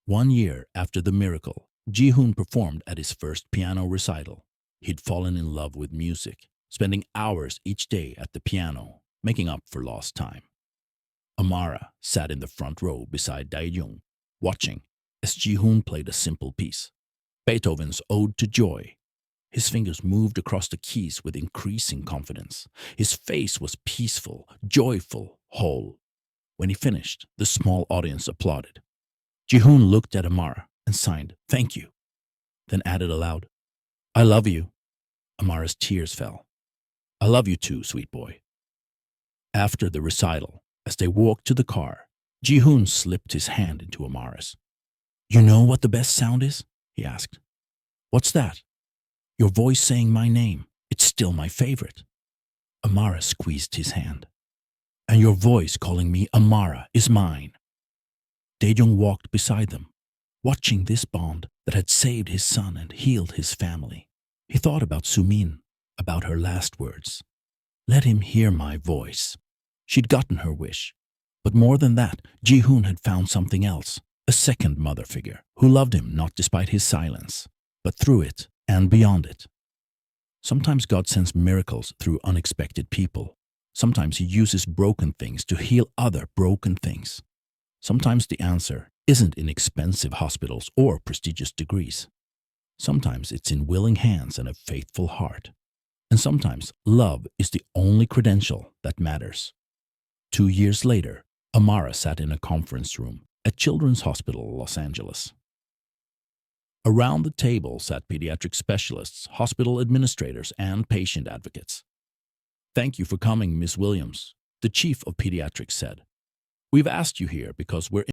1 year after the miracle, Ji-hoon performed at his first piano recital. He'd fallen in love with music, spending hours each day at the piano, making up for lost time. Amara sat in the front row beside Dae-jung, watching as Ji-hoon played a simple piece, Beethoven's Ode to Joy. His fingers moved across the keys with increasing confidence. His face was peaceful, joyful, whole. When he finished, the small audience applauded. Ji-hoon looked at Amara and signed, Thank you. then added aloud, I love you. Amara's tears fell. I love you too, sweet boy. After the recital, as they walked to the car, Ji-hoon slipped his hand into Amara's. You know what the best sound is? He asked. What's that? Your voice saying my name. It's still my favorite. Amara squeezed his hand. And your voice calling me Amara is mine. Dae-jung walked beside them, watching this bond that had saved his son and healed his family. He thought about Sumin, about her last words. Let him hear my voice. She'd gotten her wish. But more than that, Ji-hoon had found something else, a second mother figure who loved him not despite his silence, but through it and beyond it. Sometimes God sends miracles through unexpected people. Sometimes he uses broken things to heal other broken things. Sometimes the answer isn't in expensive hospitals or prestigious degrees. Sometimes it's in willing hands and a faithful heart. And sometimes love is the only credential that matters. 2 years later, Amara sat in a conference room at Children's Hospital, Los Angeles. Around the table sat pediatric specialists, hospital administrators, and patient advocates. Thank you for coming, Miss Williams, the chief of pediatrics said. We've asked you here because we're